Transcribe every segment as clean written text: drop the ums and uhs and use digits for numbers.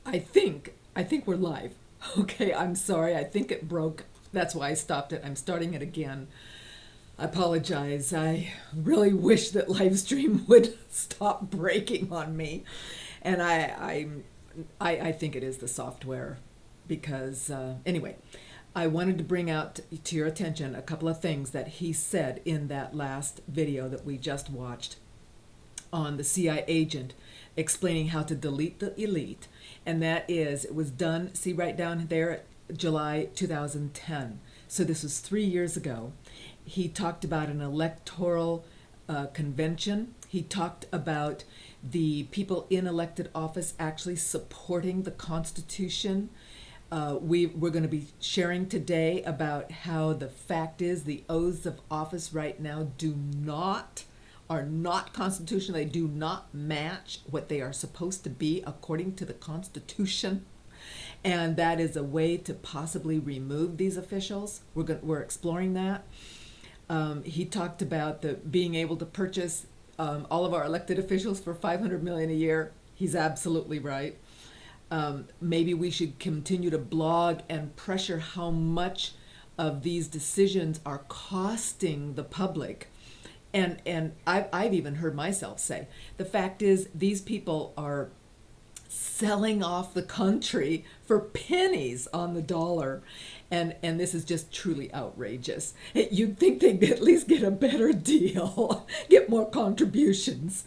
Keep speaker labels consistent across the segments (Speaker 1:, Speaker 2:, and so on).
Speaker 1: I think we're live. Okay, I'm sorry. I think it broke. That's why I stopped it. I'm starting it again. I apologize. I really wish that live stream would stop breaking on me. And I think it is the software because anyway, I wanted to bring out to your attention a couple of things that he said in that last video that we just watched on the CIA agent explaining how to delete the elite. And that is, it was done, see right down there, July 2010. So this was 3 years ago. He talked about an electoral convention. He talked about the people in elected office actually supporting the Constitution. We're going to be sharing today about how the fact is the oaths of office right now are not constitutional. They do not match what they are supposed to be according to the Constitution. And that is a way to possibly remove these officials. We're exploring that. He talked about being able to purchase all of our elected officials for $500 million a year. He's absolutely right. Maybe we should continue to blog and pressure how much of these decisions are costing the public. And I've even heard myself say, the fact is these people are selling off the country for pennies on the dollar. And this is just truly outrageous. You'd think they'd at least get a better deal, get more contributions.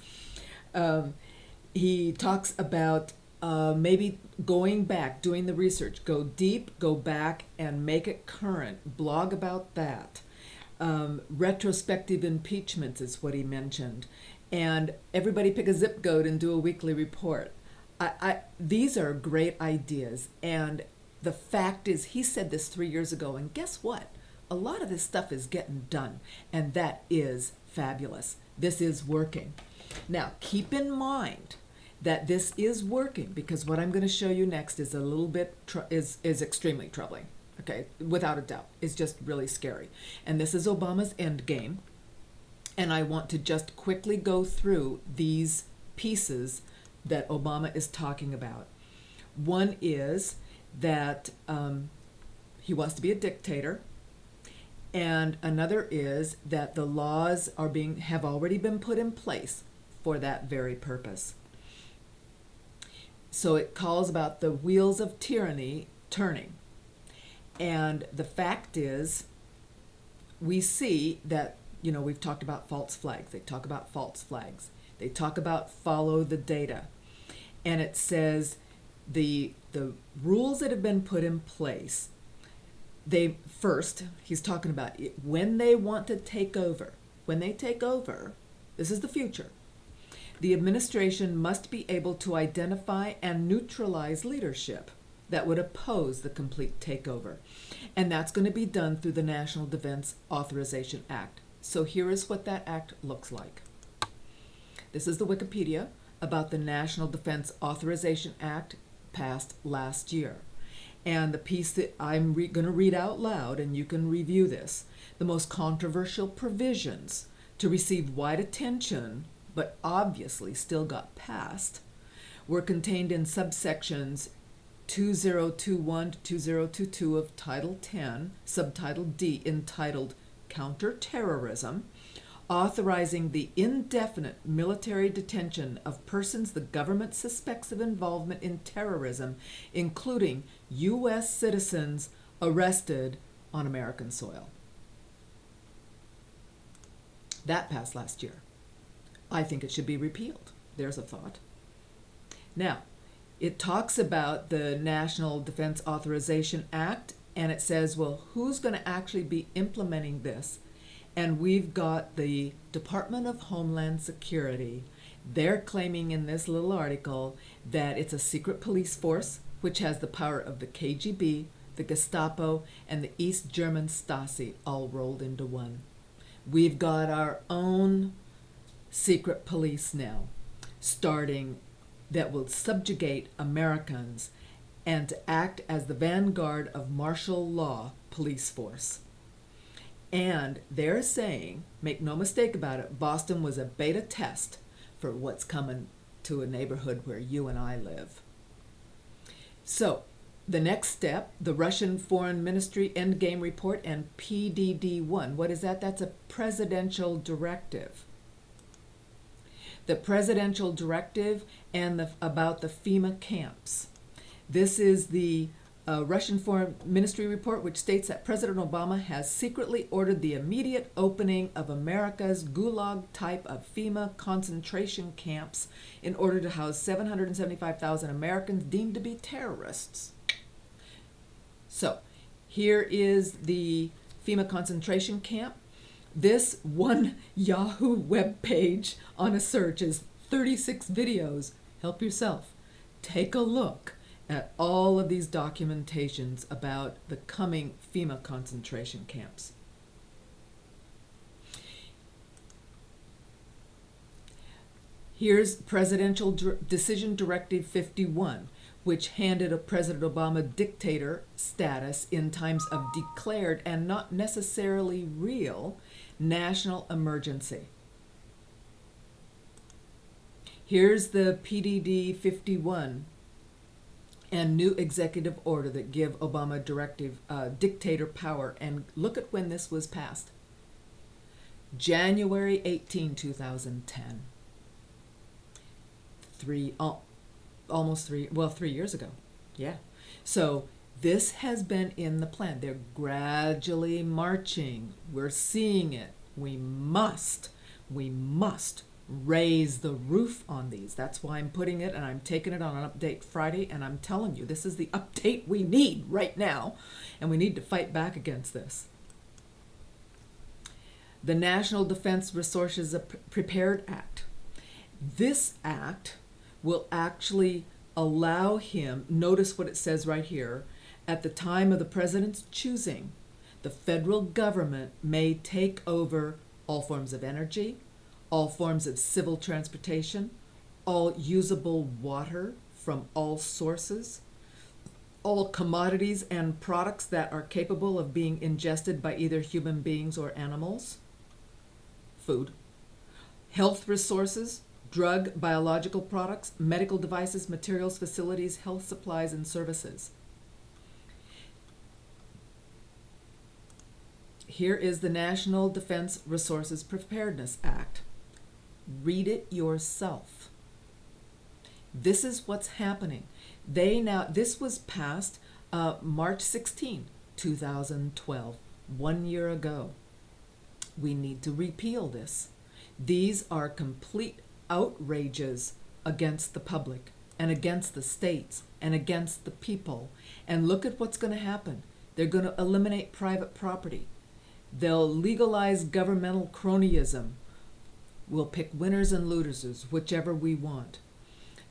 Speaker 1: He talks about maybe going back, doing the research, go deep, go back and make it current, blog about that. Retrospective impeachments is what he mentioned. And everybody pick a zip code and do a weekly report. These are great ideas. And the fact is, he said this 3 years ago, and guess what? A lot of this stuff is getting done, and that is fabulous. This is working. Now, keep in mind that this is working because what I'm going to show you next is a little bit, is extremely troubling. Okay, without a doubt. It's just really scary. And this is Obama's end game. And I want to just quickly go through these pieces that Obama is talking about. One is that he wants to be a dictator. And another is that the laws have already been put in place for that very purpose. So it calls about the wheels of tyranny turning. And the fact is, we see that, we've talked about false flags. They talk about false flags. They talk about follow the data. And it says the rules that have been put in place, he's talking about when they want to take over. When they take over, this is the future. The administration must be able to identify and neutralize leadership that would oppose the complete takeover. And that's going to be done through the National Defense Authorization Act. So here is what that act looks like. This is the Wikipedia about the National Defense Authorization Act passed last year. And the piece that I'm going to read out loud, and you can review this, the most controversial provisions to receive wide attention, but obviously still got passed, were contained in subsections 2021 to 2022 of Title 10, Subtitle D, entitled Counterterrorism, authorizing the indefinite military detention of persons the government suspects of involvement in terrorism, including U.S. citizens arrested on American soil. That passed last year. I think it should be repealed. There's a thought. Now, it talks about the National Defense Authorization Act, and it says, well, who's going to actually be implementing this? And we've got the Department of Homeland Security. They're claiming in this little article that it's a secret police force, which has the power of the KGB, the Gestapo, and the East German Stasi all rolled into one. We've got our own secret police now, starting that will subjugate Americans and to act as the vanguard of martial law police force. And they're saying, make no mistake about it, Boston was a beta test for what's coming to a neighborhood where you and I live. So, the next step, the Russian Foreign Ministry Endgame Report and PDD-1. What is that? That's a presidential directive. The presidential directive and about the FEMA camps. This is the Russian Foreign Ministry report, which states that President Obama has secretly ordered the immediate opening of America's Gulag type of FEMA concentration camps in order to house 775,000 Americans deemed to be terrorists. So, here is the FEMA concentration camp. This one Yahoo web page on a search is 36 videos. Help yourself. Take a look at all of these documentations about the coming FEMA concentration camps. Here's Presidential Decision Directive 51, which handed a President Obama dictator status in times of declared and not necessarily real national emergency. Here's the PDD 51 and new executive order that give Obama dictator power. And look at when this was passed. January 18, 2010. 3 years ago. Yeah. So this has been in the plan. They're gradually marching. We're seeing it. We must raise the roof on these. That's why I'm putting it, and I'm taking it on an update Friday, and I'm telling you, this is the update we need right now, and we need to fight back against this. The National Defense Resources Prepared Act. This act will actually allow him, notice what it says right here, at the time of the president's choosing, the federal government may take over all forms of energy, all forms of civil transportation, all usable water from all sources, all commodities and products that are capable of being ingested by either human beings or animals, food, health resources, drug, biological products, medical devices, materials, facilities, health supplies, and services. Here is the National Defense Resources Preparedness Act. Read it yourself. This is what's happening. This was passed March 16, 2012, 1 year ago. We need to repeal this. These are complete outrages against the public and against the states and against the people. And look at what's going to happen. They're going to eliminate private property. They'll legalize governmental cronyism. We'll pick winners and losers, whichever we want.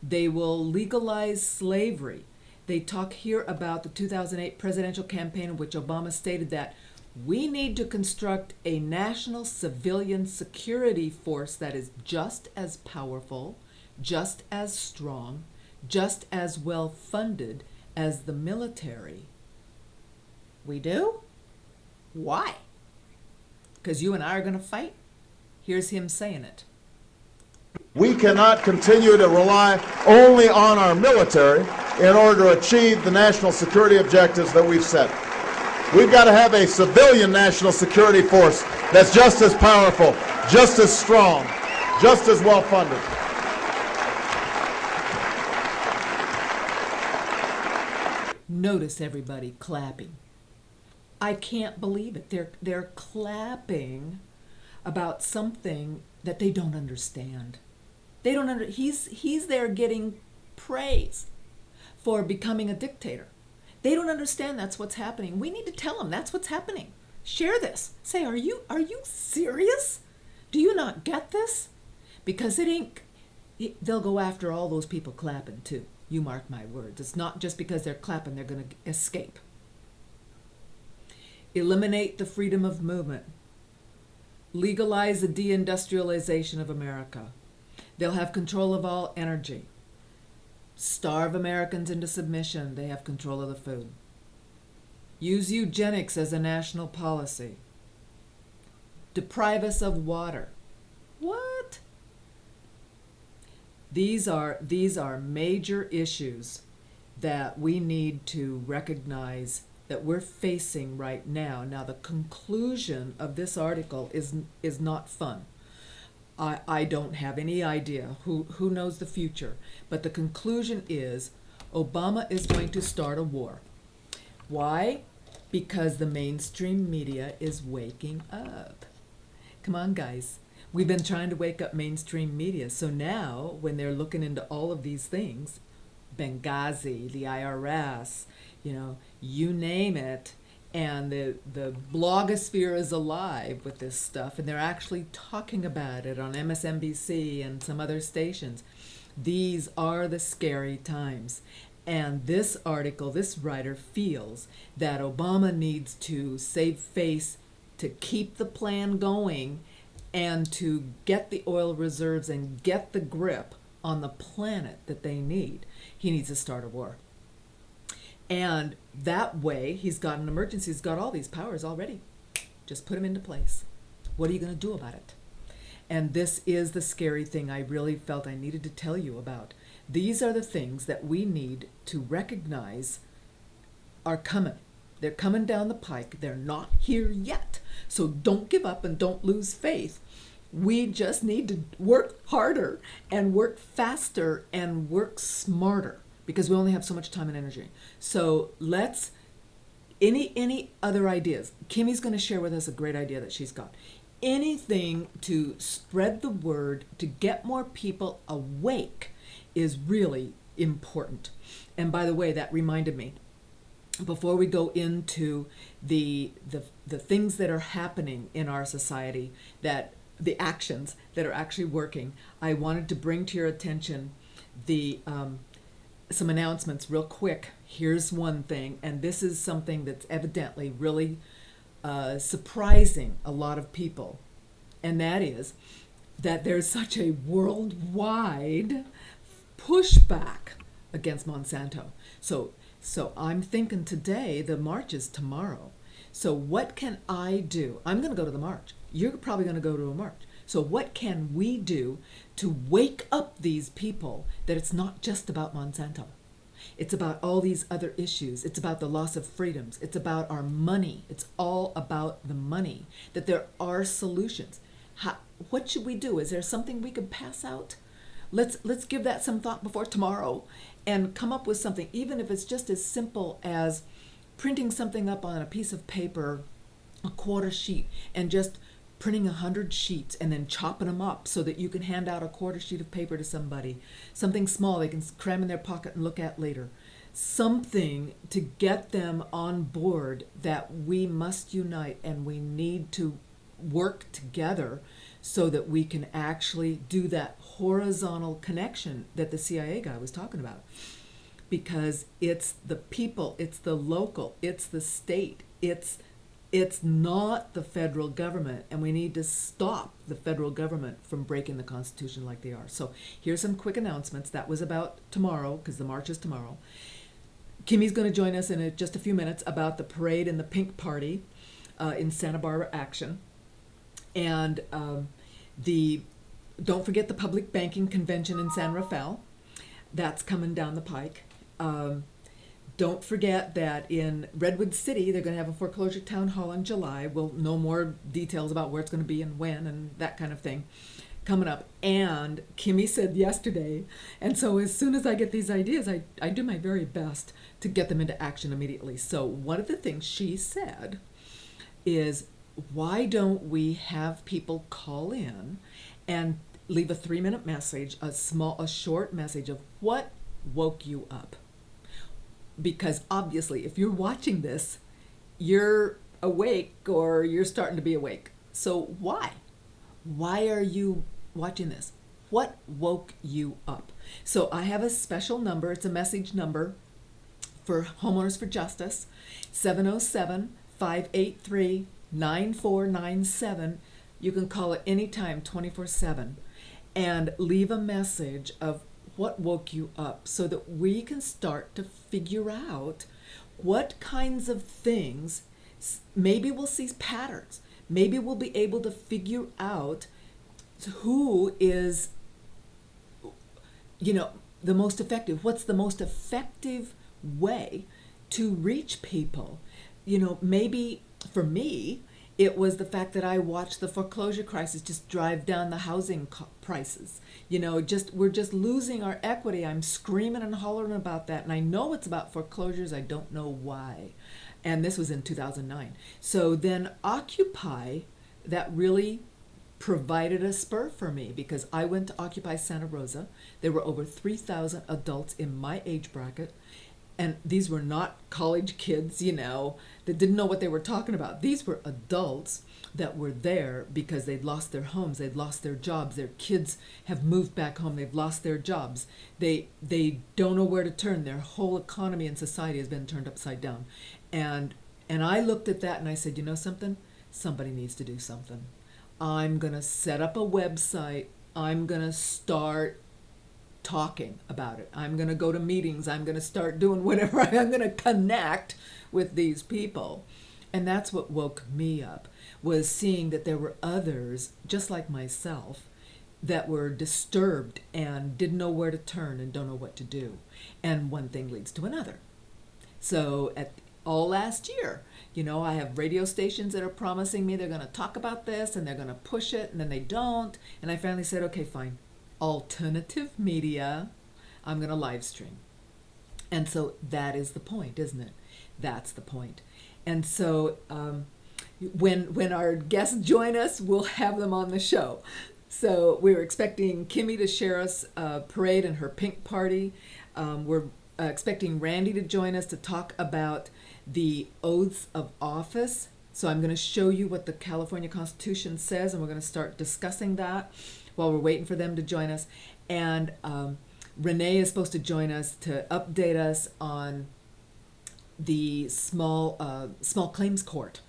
Speaker 1: They will legalize slavery. They talk here about the 2008 presidential campaign in which Obama stated that we need to construct a national civilian security force that is just as powerful, just as strong, just as well funded as the military. We do? Why? Because you and I are going to fight? Here's him saying it.
Speaker 2: We cannot continue to rely only on our military in order to achieve the national security objectives that we've set. We've got to have a civilian national security force that's just as powerful, just as strong, just as well funded.
Speaker 1: Notice everybody clapping. I can't believe it. They're clapping about something that they don't understand. They don't he's there getting praise for becoming a dictator. They don't understand that's what's happening. We need to tell them that's what's happening. Share this. Say, are you serious? Do you not get this? Because they'll go after all those people clapping too. You mark my words. It's not just because they're clapping they're going to escape. Eliminate the freedom of movement. Legalize the deindustrialization of America. They'll have control of all energy. Starve Americans into submission. They have control of the food. Use eugenics as a national policy. Deprive us of water. What? These are major issues. that we need to recognize that we're facing right now. Now, the conclusion of this article is not fun. I don't have any idea who knows the future, but the conclusion is Obama is going to start a war. Why? Because the mainstream media is waking up. Come on, guys. We've been trying to wake up mainstream media. So now, when they're looking into all of these things, Benghazi, the IRS, you name it, and the blogosphere is alive with this stuff, and they're actually talking about it on MSNBC and some other stations. These are the scary times. And this article, this writer feels that Obama needs to save face to keep the plan going and to get the oil reserves and get the grip on the planet that they need. He needs to start a war. And that way, he's got an emergency. He's got all these powers already. Just put them into place. What are you going to do about it? And this is the scary thing I really felt I needed to tell you about. These are the things that we need to recognize are coming. They're coming down the pike. They're not here yet. So don't give up and don't lose faith. We just need to work harder and work faster and work smarter because we only have so much time and energy. So let's, any other ideas? Kimmy's going to share with us a great idea that she's got. Anything to spread the word, to get more people awake is really important. And by the way, that reminded me, before we go into the things that are happening in our society, that the actions that are actually working, I wanted to bring to your attention the some announcements real quick. Here's one thing, and this is something that's evidently really surprising a lot of people, and that is that there's such a worldwide pushback against Monsanto. So I'm thinking today, the march is tomorrow. So what can I do? I'm going to go to the march. You're probably going to go to a march. So what can we do to wake up these people that it's not just about Monsanto? It's about all these other issues. It's about the loss of freedoms. It's about our money. It's all about the money, that there are solutions. What should we do? Is there something we could pass out? Let's give that some thought before tomorrow and come up with something, even if it's just as simple as printing something up on a piece of paper, a quarter sheet, and just printing 100 sheets and then chopping them up so that you can hand out a quarter sheet of paper to somebody. Something small they can cram in their pocket and look at later. Something to get them on board that we must unite and we need to work together so that we can actually do that horizontal connection that the CIA guy was talking about. Because it's the people, it's the local, it's the state, it's not the federal government, and we need to stop the federal government from breaking the Constitution like they are. So here's some quick announcements. That was about tomorrow, because the march is tomorrow. Kimmy's going to join us in just a few minutes about the parade and the pink party in Santa Barbara Action. And don't forget the public banking convention in San Rafael. That's coming down the pike. Don't forget that in Redwood City, they're going to have a foreclosure town hall in July. We'll know more details about where it's going to be and when and that kind of thing coming up. And Kimmy said yesterday, and so as soon as I get these ideas, I do my very best to get them into action immediately. So one of the things she said is, why don't we have people call in and leave a 3-minute message, a short message of what woke you up? Because obviously, if you're watching this, you're awake or you're starting to be awake. So why? Why are you watching this? What woke you up? So I have a special number. It's a message number for Homeowners for Justice, 707-583-9497. You can call it anytime, 24/7, and leave a message of what woke you up so that we can start to figure out what kinds of things. Maybe we'll see patterns. Maybe we'll be able to figure out who is, the most effective. What's the most effective way to reach people. You know, maybe for me, it was the fact that I watched the foreclosure crisis just drive down the housing prices. You know, we're just losing our equity. I'm screaming and hollering about that, and I know it's about foreclosures. I don't know why. And this was in 2009. So then Occupy, that really provided a spur for me, because I went to Occupy Santa Rosa. There were over 3,000 adults in my age bracket. And these were not college kids, you know, that didn't know what they were talking about. These were adults that were there because they'd lost their homes, they'd lost their jobs, their kids have moved back home, they've lost their jobs. They don't know where to turn. Their whole economy and society has been turned upside down. And I looked at that and I said, you know something? Somebody needs to do something. I'm going to set up a website. I'm going to start talking about it. I'm going to go to meetings. I'm going to start doing whatever. I'm going to connect with these people. And that's what woke me up, was seeing that there were others just like myself that were disturbed and didn't know where to turn and don't know what to do. And one thing leads to another. So all last year, you know, I have radio stations that are promising me they're going to talk about this and they're going to push it, and then they don't. And I finally said, okay, fine. Alternative media, I'm going to live stream. And so that is the point, isn't it? That's the point. And so when our guests join us, we'll have them on the show. So we were expecting Kimmy to share us a parade and her pink party. We're expecting Randy to join us to talk about the oaths of office. So I'm going to show you what the California Constitution says, and we're going to start discussing that while we're waiting for them to join us. And Renee is supposed to join us to update us on the small claims court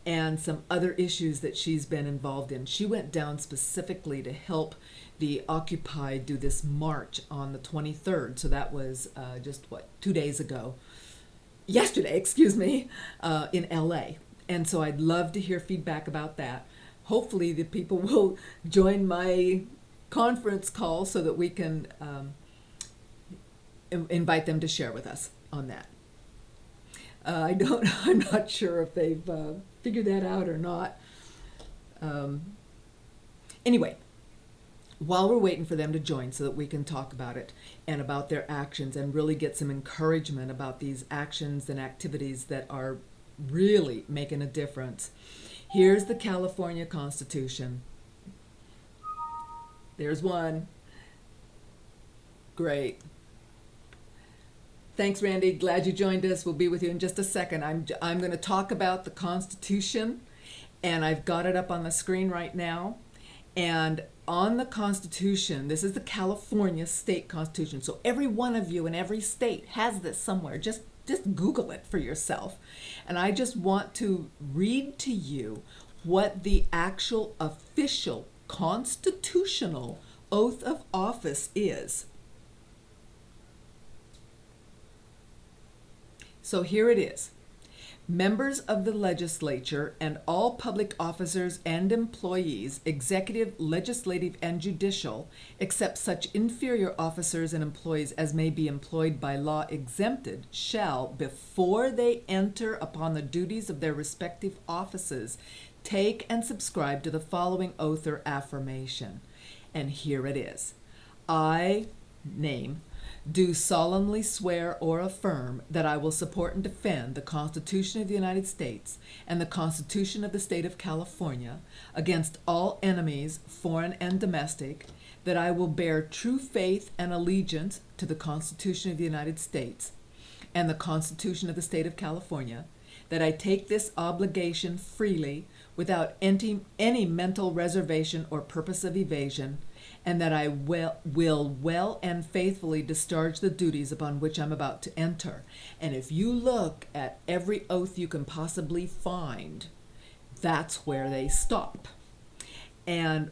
Speaker 1: and some other issues that she's been involved in. She went down specifically to help the Occupy do this march on the 23rd. So that was just 2 days ago. Yesterday, excuse me, in LA. And so I'd love to hear feedback about that. Hopefully the people will join my conference call so that we can invite them to share with us on that. I'm not sure if they've figured that out or not. Anyway, while we're waiting for them to join so that we can talk about it and about their actions and really get some encouragement about these actions and activities that are really making a difference, here's the California Constitution. There's one. Great. Thanks, Randy. Glad you joined us. We'll be with you in just a second. I'm going to talk about the Constitution, and I've got it up on the screen right now. And on the Constitution, this is the California State Constitution. So every one of you in every state has this somewhere. Just Google it for yourself. And I just want to read to you what the actual official constitutional oath of office is. So here it is. Members of the legislature and all public officers and employees, executive, legislative, and judicial, except such inferior officers and employees as may be employed by law exempted, shall, before they enter upon the duties of their respective offices, take and subscribe to the following oath or affirmation. And here it is. I, name, do solemnly swear or affirm that I will support and defend the Constitution of the United States and the Constitution of the State of California against all enemies, foreign and domestic, that I will bear true faith and allegiance to the Constitution of the United States and the Constitution of the State of California, that I take this obligation freely without any mental reservation or purpose of evasion, and that I will well and faithfully discharge the duties upon which I'm about to enter. And if you look at every oath you can possibly find, that's where they stop. And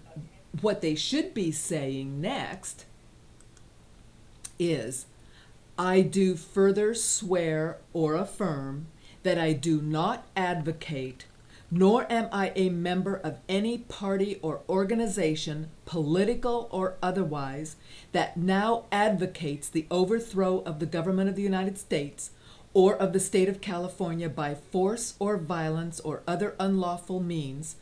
Speaker 1: what they should be saying next is, I do further swear or affirm that I do not advocate nor am I a member of any party or organization, political or otherwise, that now advocates the overthrow of the government of the United States or of the state of California by force or violence or other unlawful means,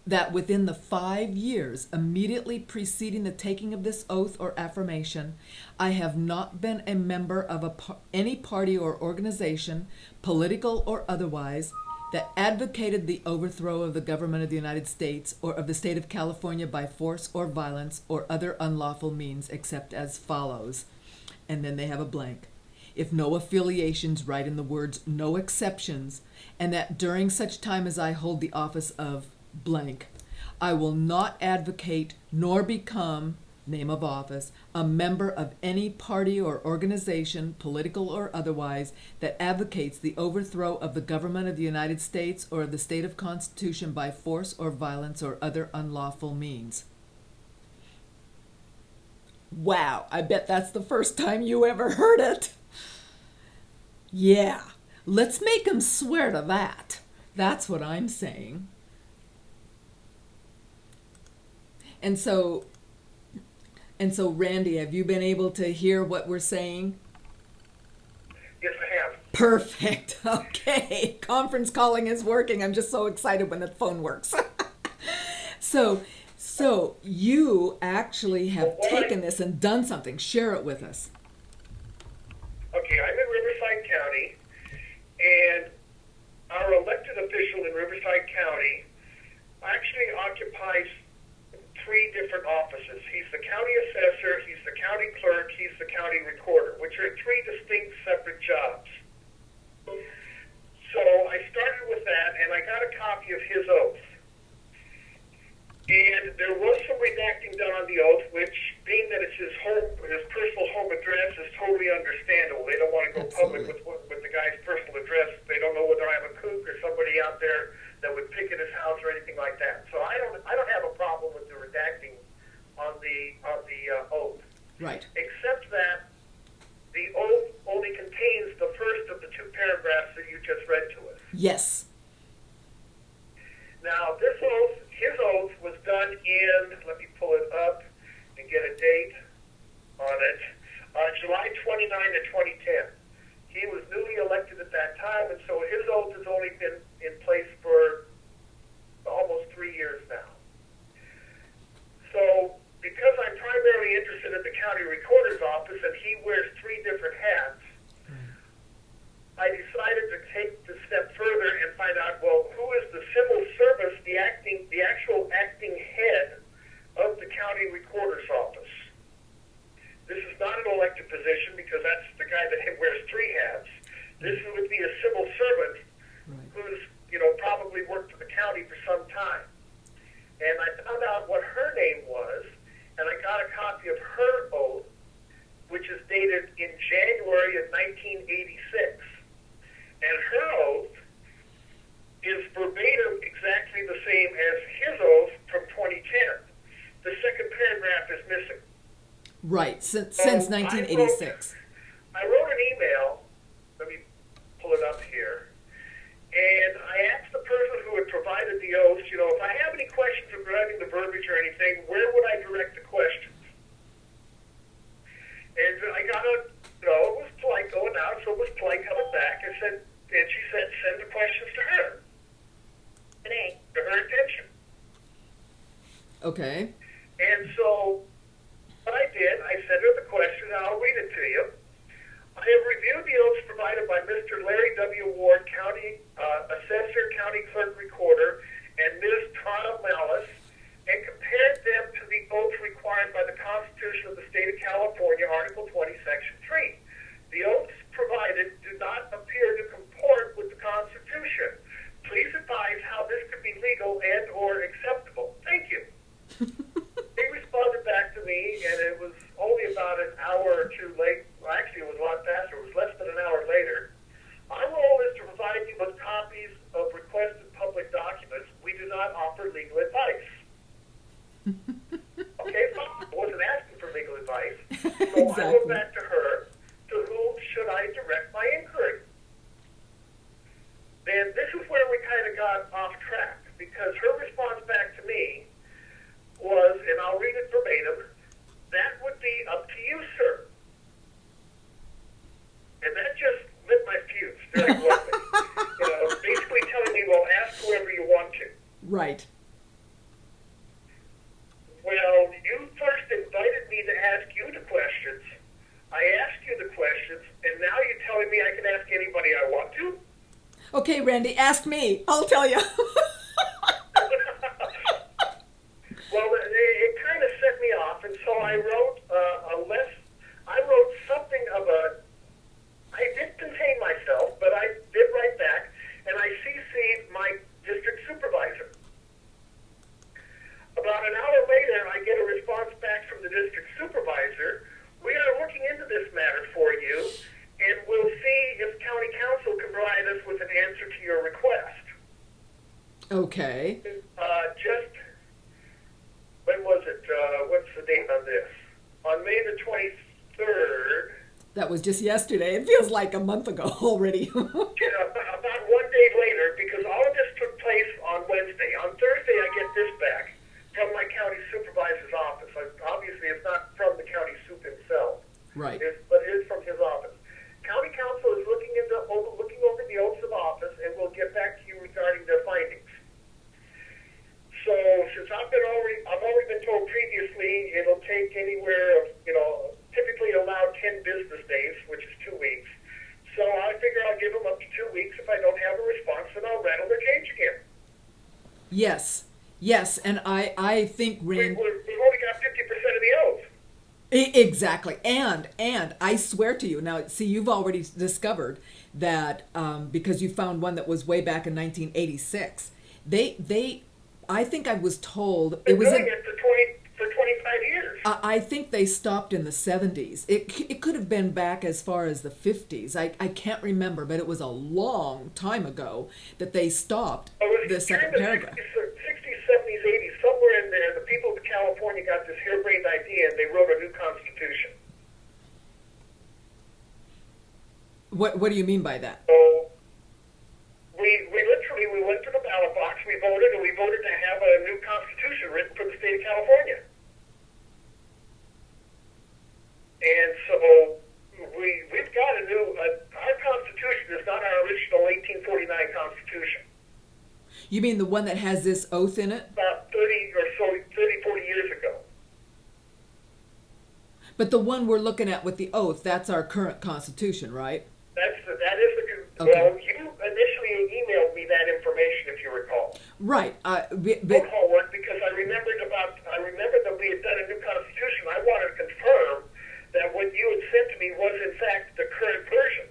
Speaker 1: that within the 5 years immediately preceding the taking of this oath or affirmation, I have not been a member of any party or organization, political or otherwise, that advocated the overthrow of the government of the United States or of the state of California by force or violence or other unlawful means, except as follows. And then they have a blank. If no affiliations, write in the words no exceptions, and that during such time as I hold the office of blank, I will not advocate nor become, name of office, a member of any party or organization, political or otherwise, that advocates the overthrow of the government of the United States or of the state of Constitution by force or violence or other unlawful means. Wow, I bet that's the first time you ever heard it. Yeah, let's make him swear to that. That's what I'm saying. And so, Randy, have you been able to hear what we're saying?
Speaker 3: Yes, I have.
Speaker 1: Perfect. Okay. Conference calling is working. I'm just so excited when the phone works. So you actually have taken this and done something. Share it with us.
Speaker 3: Okay, I'm in Riverside County, and our elected official in Riverside County actually occupies 3 different offices. He's the county assessor, he's the county clerk, he's the county recorder, which are 3 distinct separate jobs. So I started with that, and I got a copy of his oath. And there was some redacting done on the oath, which, being that it's his personal home address, is totally understandable. They don't want to go public with the guy's personal address. They don't know whether I have a kook or somebody out there that would picket his house or anything like that. So I don't have a problem with the redacting on the oath.
Speaker 1: Right.
Speaker 3: Except that the oath only contains the first of the 2 paragraphs that you just read to us.
Speaker 1: Yes.
Speaker 3: Now, his oath was done in, let me pull it up and get a date on it, July 29 of 2010. He was newly elected at that time, and so his oath has only been in place for almost 3 years now. So, because I'm primarily interested in the county recorder's office and he wears 3 different hats, I decided to take the step further and find out, well, who is the civil service, the actual acting head of the county recorder's office. This is not an elected position because that's the guy that wears 3 hats. This would be a civil servant who's, probably worked for the county for some time. And I found out what her name was, and I got a copy of her oath, which is dated in January of 1986. And her oath is verbatim exactly the same as his oath from 2010. The second paragraph is missing.
Speaker 1: Right, since 1986.
Speaker 3: I wrote an email, let me pull it up here, and I asked the person who had provided the oath, if I have any questions regarding the verbiage or anything, where would I direct the questions? And I got it was polite going out, so it was polite coming back. And she said, send the questions to her. To her attention.
Speaker 1: Okay.
Speaker 3: And so what I did, I sent her the question, and I'll read it to you. I have reviewed the oaths provided by Mr. Larry W. Ward, County Assessor, County Clerk Recorder, and Ms. Tana Malice, and compared them to the oath required by the Constitution of the State of California, Article 20, Section 3. The oaths provided do not appear to comport with the Constitution. Please advise how this could be legal and or acceptable. Thank you. They responded back to me, and it was only about an hour or 2 late. Well, actually, it was a lot faster. It was less than an hour later. Our role is to provide you with copies of requested public documents. We do not offer legal advice. Okay, so I wasn't asking for legal advice. So exactly. I went back to her. To whom should I direct my inquiry? Then And this is where we kind of got off track, because her response back to me was, and I'll read it verbatim, "That would be up to you, sir." And that just lit my fuse very bluntly. Basically telling me, well, ask whoever you want to.
Speaker 1: Right.
Speaker 3: Well, you first invited me to ask you the questions. I asked you the questions, and now you're telling me I can ask anybody I want to?
Speaker 1: Okay, Randy, ask me. I'll tell you.
Speaker 3: Well, it kind of set me off, and so I wrote I wrote something of a. I did contain myself, but I did write back, and I CC'd my district supervisor. About an hour later, I get a response back from the district supervisor. "We are looking into this matter for you, and we'll see if county council can provide us with an answer to your request."
Speaker 1: Okay.
Speaker 3: Just, when was it? What's the date on this? On May the 23rd.
Speaker 1: That was just yesterday. It feels like a month ago already.
Speaker 3: About 1 day later, because all of this took place on Wednesday. On Thursday, I get this back from my county supervisor's office. Obviously, it's not from the county sup himself,
Speaker 1: Right.
Speaker 3: but it is from his office. County council is looking over the oaths of office, and will get back to you regarding their findings. So, since I've already been told previously, it'll take anywhere of, typically allowed 10 business days, which is 2 weeks. So I figure I'll give them up to 2 weeks. If I don't have a response, then I'll rattle their cage again.
Speaker 1: Yes, and I think
Speaker 3: We've only got 50% of the oath.
Speaker 1: Exactly, and I swear to you, now see, you've already discovered that because you found one that was way back in 1986. I think I was told it was
Speaker 3: doing it for 25 years.
Speaker 1: I think they stopped in the 70s. It could have been back as far as the 50s. I can't remember, but it was a long time ago that they stopped the second paragraph.
Speaker 3: 60s, 70s, 80s, somewhere in there, the people of California got this harebrained idea, and they wrote a new constitution.
Speaker 1: What do you mean by that?
Speaker 3: So we went to the ballot box, we voted, and we voted to have a new constitution written for the state of California. And so we've got a new, our constitution is not our original 1849 constitution.
Speaker 1: You mean the one that has this oath in it?
Speaker 3: About 40 years ago.
Speaker 1: But the one we're looking at with the oath, that's our current constitution, right?
Speaker 3: That is
Speaker 1: Okay.
Speaker 3: Well, you initially emailed me that information, if you recall.
Speaker 1: Right.
Speaker 3: Phone call work, because I remembered that we had done a new constitution. I wanted to confirm that what you had sent to me was in fact the current version,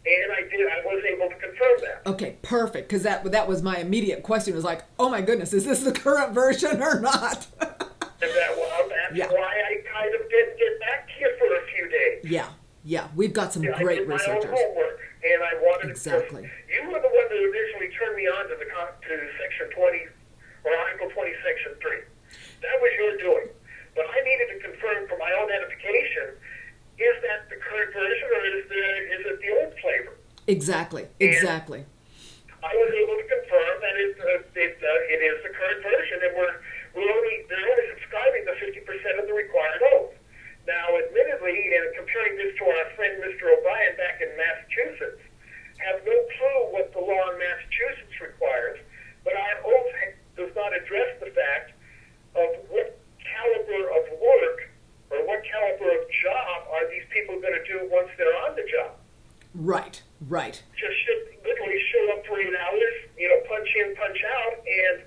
Speaker 3: and I did. I was able to confirm that.
Speaker 1: Okay, perfect. Because that was my immediate question. Was like, oh my goodness, is this the current version or not?
Speaker 3: And that's why I kind of didn't get back to you for a few days.
Speaker 1: Yeah. We've got some great
Speaker 3: I did my
Speaker 1: researchers.
Speaker 3: own homework, and I wanted
Speaker 1: Exactly.
Speaker 3: You were the one that initially turned me on to Section 20 or Article 20, Section 3. That was your doing, but I needed to confirm for my own edification: is that the current version, or is it the old flavor?
Speaker 1: Exactly.
Speaker 3: I was able to confirm that it is the current version, and they're only subscribing to 50% of the required oath. Now, admittedly, and comparing this to our friend Mr. O'Brien back in Massachusetts, have no clue what the law in Massachusetts requires, but our oath does not address the fact of what caliber of work or what caliber of job are these people going to do once they're on the job.
Speaker 1: Right.
Speaker 3: Just literally show up for 8 hours, punch in, punch out, and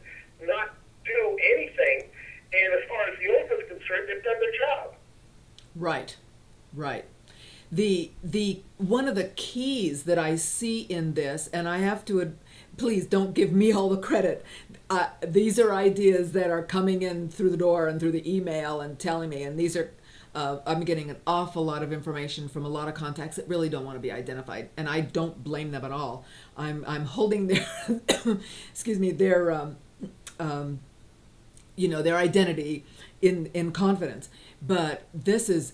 Speaker 3: not do anything. And as far as the oath is concerned, they've done their job.
Speaker 1: Right. The one of the keys that I see in this, and I have to, please don't give me all the credit. These are ideas that are coming in through the door and through the email and telling me, and these are, I'm getting an awful lot of information from a lot of contacts that really don't want to be identified, and I don't blame them at all. I'm holding their, excuse me, their their identity in confidence. But this is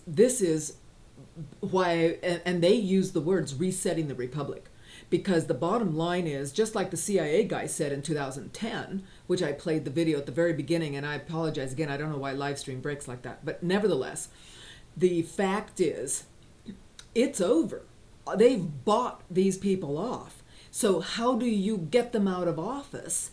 Speaker 1: why, and they use the words resetting the republic, Because the bottom line is, just like the CIA guy said in 2010, which I played the video at the very beginning, and I apologize again, I don't know why live stream breaks like that, but nevertheless, the fact is, it's over. They've bought these people off. So how do you get them out of office?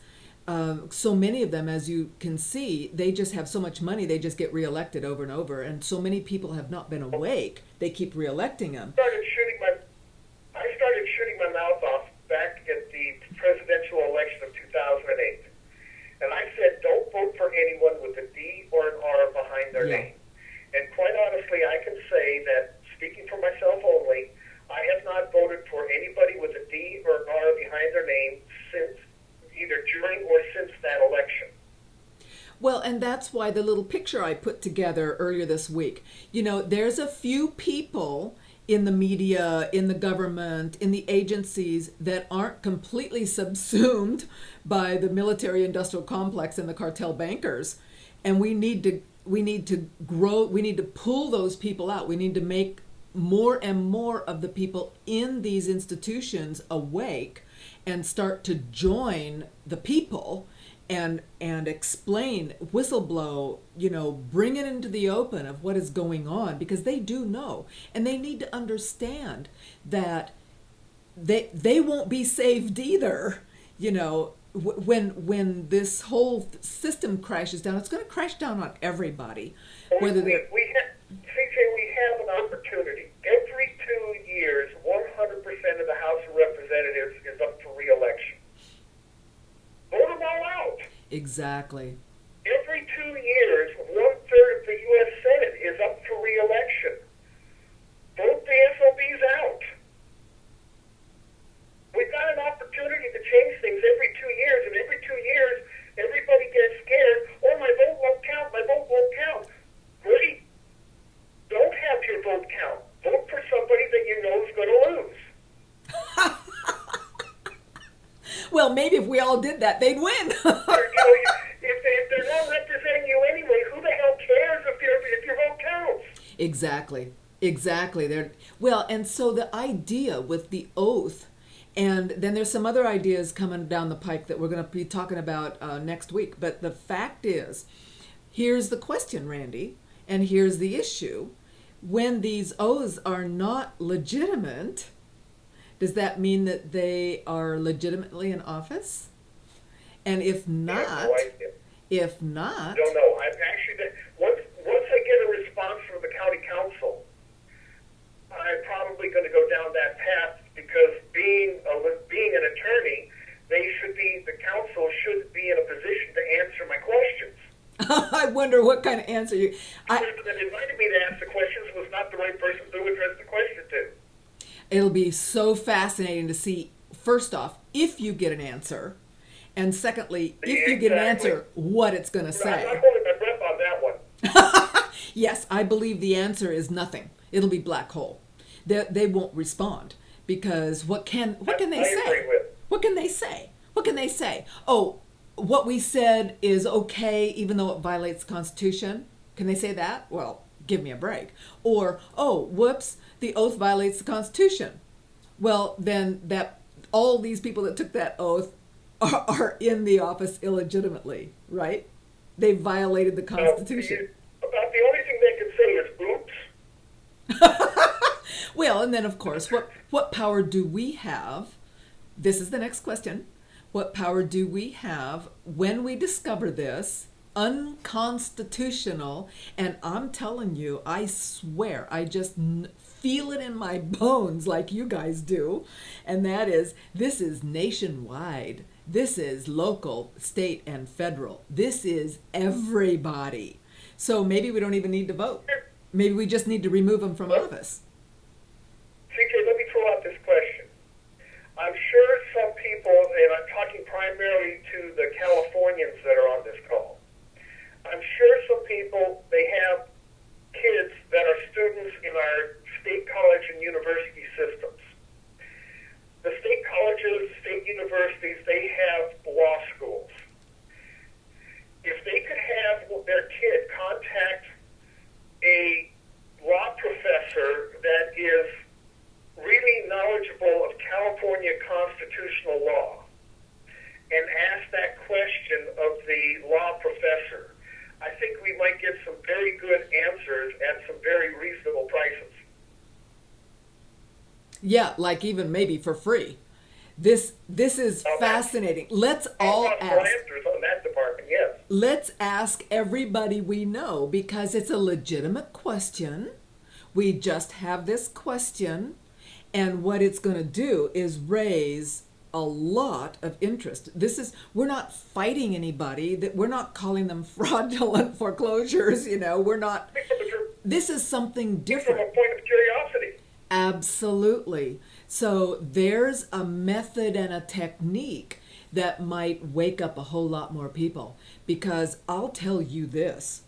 Speaker 1: So many of them, as you can see, they just have so much money, they just get reelected over and over. And so many people have not been awake. They keep reelecting them.
Speaker 3: I started shooting my mouth off back at the presidential election of 2008. And I said, don't vote for anyone with a D or an R behind their name. And quite honestly, I can say that, speaking for myself only, I have not voted for anybody with a D or an R behind their name since, either during or since that election.
Speaker 1: Well, and that's why the little picture I put together earlier this week, you know, there's a few people in the media, in the government, in the agencies that aren't completely subsumed by the military industrial complex and the cartel bankers. And we need to grow, we need to pull those people out. We need to make more and more of the people in these institutions awake and start to join the people and explain, whistleblow, you know, bring it into the open of what is going on, because they do know, and they need to understand that they won't be saved either. You know, when this whole system crashes down, it's going to crash down on everybody. Whether they're
Speaker 3: CJ, we have an opportunity. Every 2 years, 100% of the House of Representatives is up for re-election. Vote them all out.
Speaker 1: Exactly.
Speaker 3: Every 2 years, 1/3 of the U.S. Senate is up for re-election. Vote the SOBs out. We've got an opportunity to change things every 2 years, and every 2 years, everybody gets scared. Oh, my vote won't count. My vote won't count. Great. Don't have your vote count. Vote for somebody that you know is going to lose.
Speaker 1: Well, maybe if we all did that, they'd win.
Speaker 3: If they're not representing you anyway, who the hell cares if your vote counts?
Speaker 1: Exactly. Well, and so the idea with the oath, and then there's some other ideas coming down the pike that we're going to be talking about next week. But the fact is, here's the question, Randy, and here's the issue. When these oaths are not legitimate, does that mean that they are legitimately in office? And if not,
Speaker 3: I have no idea. Don't know. I've actually once I get a response from the county council, I'm probably going to go down that path, because being an attorney, the council should be in a position to answer my questions.
Speaker 1: I wonder what kind of answer you.
Speaker 3: The person that invited me to ask the questions was not the right person to address the question to.
Speaker 1: It'll be so fascinating to see, first off, if you get an answer, and secondly, if you get an answer, what it's going to say.
Speaker 3: I'm not holding my breath on that one.
Speaker 1: Yes, I believe the answer is nothing. It'll be black hole. They won't respond, because what can they say?
Speaker 3: Agree with.
Speaker 1: What can they say? What can they say? Oh, what we said is okay, even though it violates the Constitution. Can they say that? Well, give me a break. Or, oh, whoops, the oath violates the Constitution. Well, then that all these people that took that oath are in the office illegitimately, right? They violated the Constitution.
Speaker 3: About the only thing they can say is oops.
Speaker 1: Well, and then of course, what power do we have? This is the next question. What power do we have when we discover this unconstitutional? And I'm telling you, I swear, I just feel it in my bones like you guys do. And that is, this is nationwide. This is local, state, and federal. This is everybody. So maybe we don't even need to vote. Maybe we just need to remove them from office.
Speaker 3: CJ, let me throw out this question. I'm sure some people, and I'm talking primarily to the Californians that are on this call, I'm sure some people, they have kids that are students in our state college and university systems. The state colleges, state universities, they have law schools. If they could have their kid contact a law professor that is really knowledgeable of California might get some very good answers at some very reasonable prices.
Speaker 1: Yeah, like even maybe for free. This is
Speaker 3: Now,
Speaker 1: fascinating. Let's
Speaker 3: I'll
Speaker 1: all
Speaker 3: want
Speaker 1: ask.
Speaker 3: answers on that department, yes.
Speaker 1: Let's ask everybody we know because it's a legitimate question. We just have this question, and what it's going to do is raise a lot of interest. We're not fighting anybody, that we're not calling them fraudulent foreclosures, we're not. This is something
Speaker 3: From
Speaker 1: different.
Speaker 3: a point of curiosity.
Speaker 1: Absolutely. So there's a method and a technique that might wake up a whole lot more people, because I'll tell you this,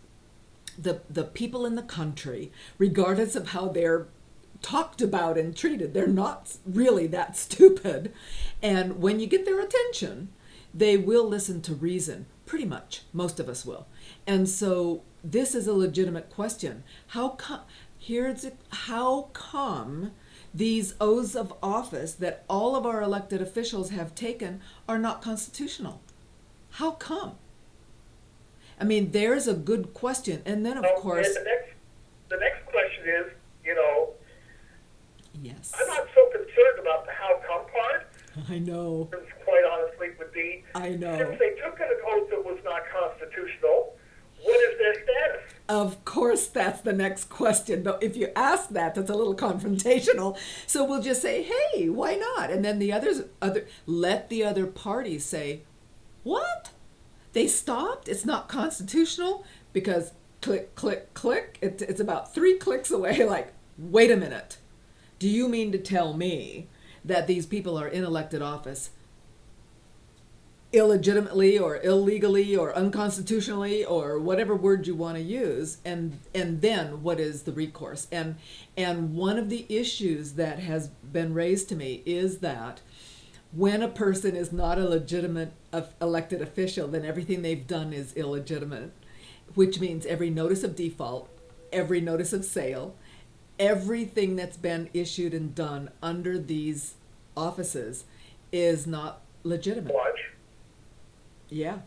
Speaker 1: the people in the country, regardless of how they're talked about and treated, they're not really that stupid. And when you get their attention, they will listen to reason. Pretty much, most of us will. And so this is a legitimate question. How come these oaths of office that all of our elected officials have taken are not constitutional? How come? I mean, there's a good question. And then, of course...
Speaker 3: And the next question is,
Speaker 1: Yes.
Speaker 3: I'm not so concerned about the how come part.
Speaker 1: I know.
Speaker 3: Quite honestly, would be,
Speaker 1: I know.
Speaker 3: since they took an oath that was not constitutional, what is their status?
Speaker 1: Of course, that's the next question. But if you ask that, that's a little confrontational. So we'll just say, hey, why not? And then let the other party say, what? They stopped? It's not constitutional? Because click, click, click. It's about 3 clicks away. Like, wait a minute. Do you mean to tell me that these people are in elected office illegitimately or illegally or unconstitutionally or whatever word you want to use, and then what is the recourse? And one of the issues that has been raised to me is that when a person is not a legitimate elected official, then everything they've done is illegitimate, which means every notice of default, every notice of sale, everything that's been issued and done under these offices is not legitimate.
Speaker 3: Watch.
Speaker 1: Yeah.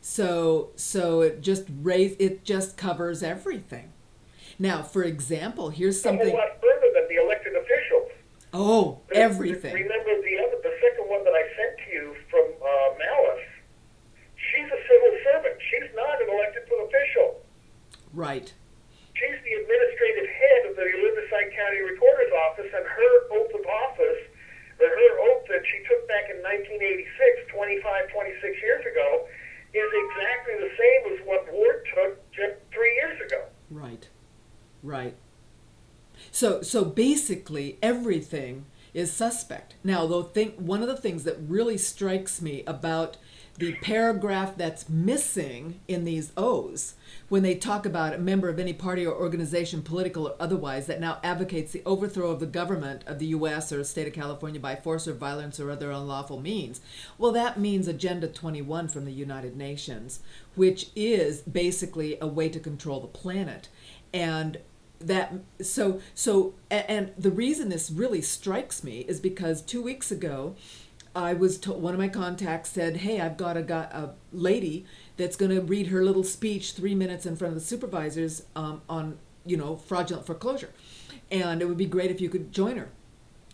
Speaker 1: So it just covers everything. Now, for example, here's
Speaker 3: A whole
Speaker 1: something.
Speaker 3: lot further than the elected officials.
Speaker 1: Oh, everything.
Speaker 3: Remember the second one that I sent to you from Malice? She's a civil servant. She's not an elected official.
Speaker 1: Right.
Speaker 3: She's the administrative head of the Riverside County Recorder's Office, and her oath of office, or her oath that she took back in 1986, 26 years ago, is exactly the same as what Ward took just 3 years ago.
Speaker 1: Right. Right. So basically everything is suspect. Now, one of the things that really strikes me about the paragraph that's missing in these O's, when they talk about a member of any party or organization, political or otherwise, that now advocates the overthrow of the government of the U.S. or state of California by force or violence or other unlawful means. Well, that means Agenda 21 from the United Nations, which is basically a way to control the planet. And and the reason this really strikes me is because 2 weeks ago, I was told, one of my contacts said, hey, I've got a lady that's going to read her little speech 3 minutes in front of the supervisors on fraudulent foreclosure. And it would be great if you could join her.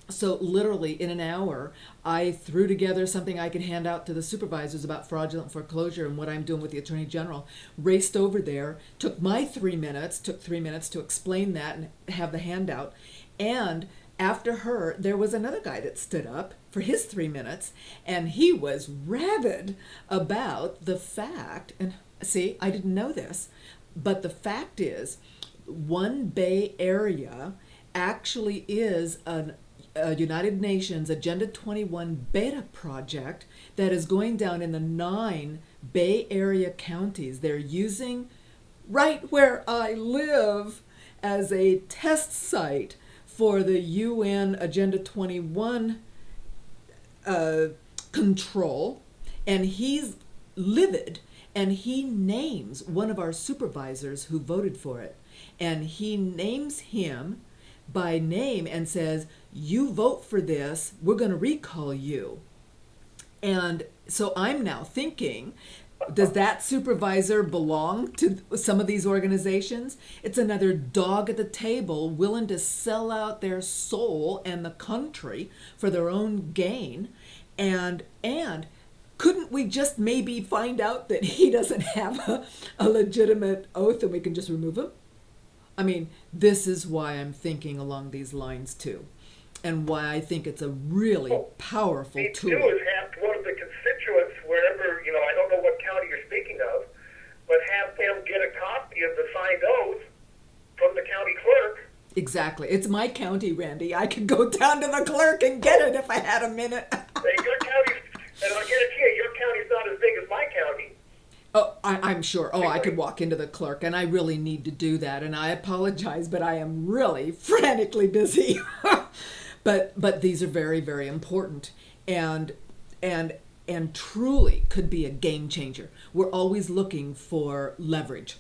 Speaker 1: So literally in an hour, I threw together something I could hand out to the supervisors about fraudulent foreclosure and what I'm doing with the Attorney General, raced over there, took 3 minutes to explain that and have the handout. And after her, there was another guy that stood up for his 3 minutes, and he was rabid about the fact, and see, I didn't know this, but the fact is, One Bay Area actually is a United Nations Agenda 21 beta project that is going down in the 9 Bay Area counties. They're using right where I live as a test site for the UN Agenda 21 control, and he's livid, and he names one of our supervisors who voted for it, and he names him by name and says, you vote for this, we're going to recall you. And so I'm now thinking, Does that supervisor belong to some of these organizations? It's another dog at the table willing to sell out their soul and the country for their own gain. And couldn't we just maybe find out that he doesn't have a legitimate oath and we can just remove him? I mean, this is why I'm thinking along these lines too, and why I think it's a really powerful
Speaker 3: What
Speaker 1: tool.
Speaker 3: you do is have one of the constituents, wherever, I don't know what county you're speaking of, but have them get a copy of the signed oath from the county clerk.
Speaker 1: Exactly. It's my county, Randy. I could go down to the clerk and get it if I had a minute.
Speaker 3: Your county's, and I guarantee you, your county's not as big as my county.
Speaker 1: Oh, I'm sure. Oh, I could walk into the clerk, and I really need to do that. And I apologize, but I am really frantically busy. But these are very, very important, and truly could be a game changer. We're always looking for leverage.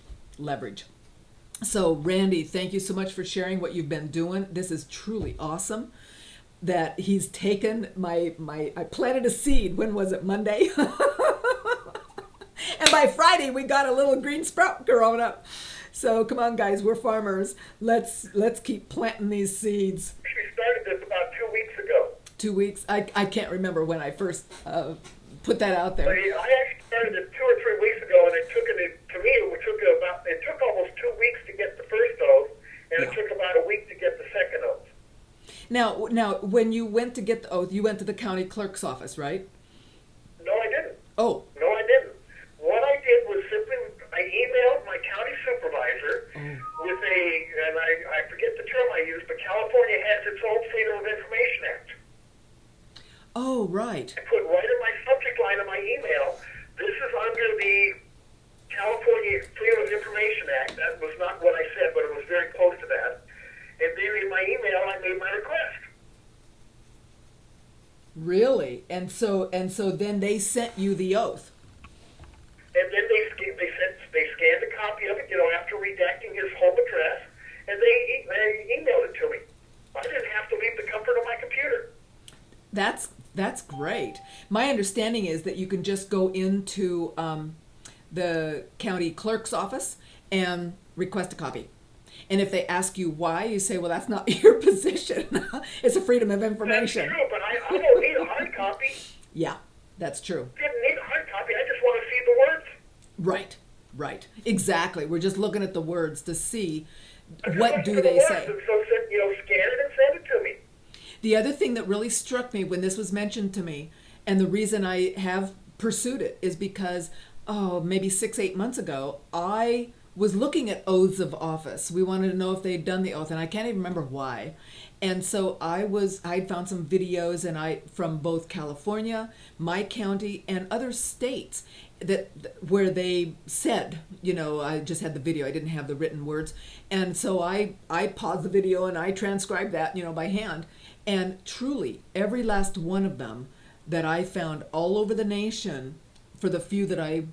Speaker 1: So, Randy, thank you so much for sharing what you've been doing. This is truly awesome. That he's taken I planted a seed. When was it? Monday. And by Friday, we got a little green sprout growing up. So come on, guys, we're farmers. Let's keep planting these seeds.
Speaker 3: We started this about 2 weeks ago.
Speaker 1: 2 weeks? I can't remember when I first put that out there.
Speaker 3: I actually started it 2 or 3 weeks ago, and it took almost 2 weeks to get the first oath, and it took about a week to get the second oath.
Speaker 1: Now, when you went to get the oath, you went to the county clerk's office, right?
Speaker 3: No, I didn't.
Speaker 1: Oh.
Speaker 3: No, I didn't. What I did was simply, I emailed my county supervisor with and I forget the term I used, but California has its own Freedom of Information Act.
Speaker 1: Oh, right.
Speaker 3: I put right in my subject line of my email, this is under the California Freedom of Information Act. That was not what I said, but it was very close to that. And then in my email, I made my request.
Speaker 1: Really? And so then they sent you the oath.
Speaker 3: And then they scanned a copy of it, after redacting his home address, and they emailed it to me. I didn't have to leave the comfort of my computer.
Speaker 1: That's great. My understanding is that you can just go into the county clerk's office and request a copy. And if they ask you why, you say, well, that's not your position. It's a freedom of information.
Speaker 3: That's true, but I don't need a hard copy.
Speaker 1: Yeah, that's true.
Speaker 3: Didn't need a hard copy. I just want to see the words.
Speaker 1: Right. Exactly. We're just looking at the words to see what do they say.
Speaker 3: So, scan it and send it to me.
Speaker 1: The other thing that really struck me when this was mentioned to me, and the reason I have pursued it, is because, maybe 6-8 months ago, I was looking at oaths of office. We wanted to know if they'd done the oath, and I can't even remember why. And so I'd found some videos from both California, my county, and other states where they said, I just had the video, I didn't have the written words. And so I paused the video and I transcribed that, by hand. And truly, every last one of them that I found all over the nation, for the few that I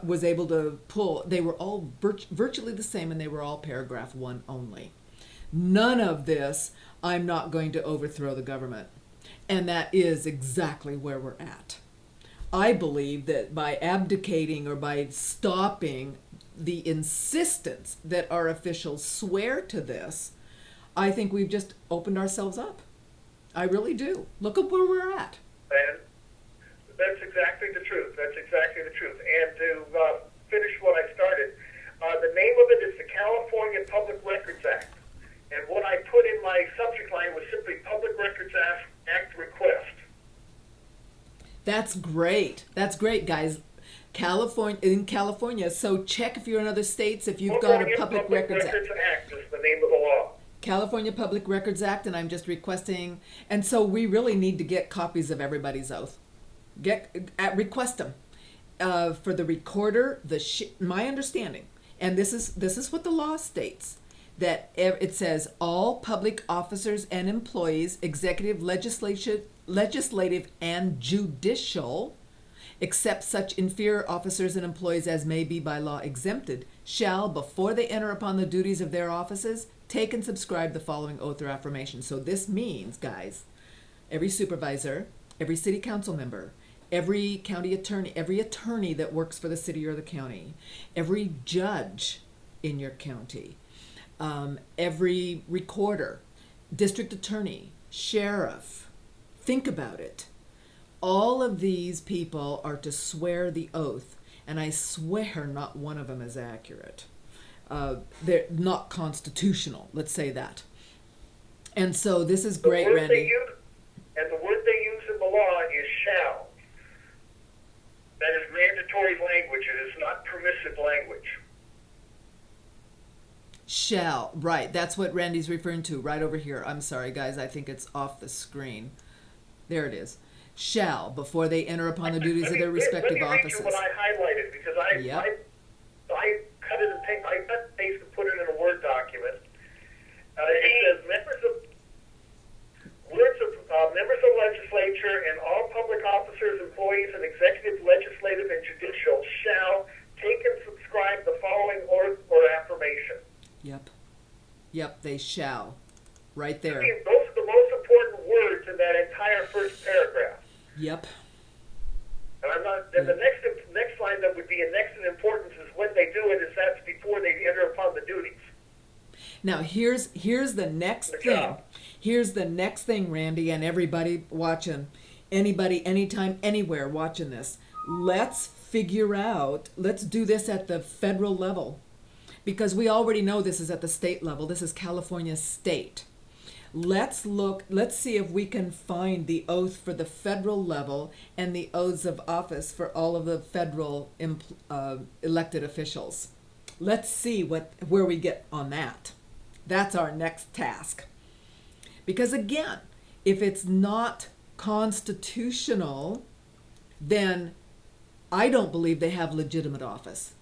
Speaker 1: was able to pull, they were all virtually the same, and they were all paragraph 1 only. None of this, I'm not going to overthrow the government. And that is exactly where we're at. I believe that by abdicating or by stopping the insistence that our officials swear to this, I think we've just opened ourselves up. I really do. Look at where we're at.
Speaker 3: And that's exactly the truth. And to finish what I started, the name of it is the California Public Records Act. And what I put in my subject line was simply Public Records Act request.
Speaker 1: That's great. That's great, guys. In California, so check if you're in other states, if you've got a Public Records Act.
Speaker 3: Act is the name of the law.
Speaker 1: California Public Records Act, and I'm just requesting, and so we really need to get copies of everybody's oath. Request them for the recorder. My understanding, and this is what the law states, that it says all public officers and employees, executive, legislative, and judicial, except such inferior officers and employees as may be by law exempted, shall, before they enter upon the duties of their offices, take and subscribe the following oath or affirmation. So this means, guys, every supervisor, every city council member, every county attorney, every attorney that works for the city or the county, every judge in your county, every recorder, district attorney, sheriff. Think about it. All of these people are to swear the oath, and I swear not one of them is accurate. They're not constitutional, let's say that. And so this is great,
Speaker 3: the word
Speaker 1: Randy.
Speaker 3: And the word they use in the law is shall. That is mandatory language. It is not permissive language.
Speaker 1: Shall, right. That's what Randy's referring to right over here. I'm sorry, guys. I think it's off the screen. There it is. Shall, before they enter upon the duties of their respective
Speaker 3: let me
Speaker 1: offices.
Speaker 3: read you what I highlighted, because I cut it and I cut and paste and put it in a Word document. It says members of legislature and all public officers, employees, and executive, legislative, and judicial shall take and subscribe the following oath or affirmation.
Speaker 1: Yep, they shall. Right there.
Speaker 3: Those are the most important words in that entire first paragraph.
Speaker 1: Yep.
Speaker 3: And I'm not. Then the next line that would be in next in importance is when they do it. Is that's before they enter upon the duties.
Speaker 1: Now here's the next thing. Here's the next thing, Randy, and everybody watching, anybody, anytime, anywhere watching this. Let's figure out. Let's do this at the federal level, because we already know this is at the state level. This is California state. Let's see if we can find the oath for the federal level and the oaths of office for all of the federal elected officials. Let's see where we get on that. That's our next task. Because again, if it's not constitutional, then I don't believe they have legitimate office.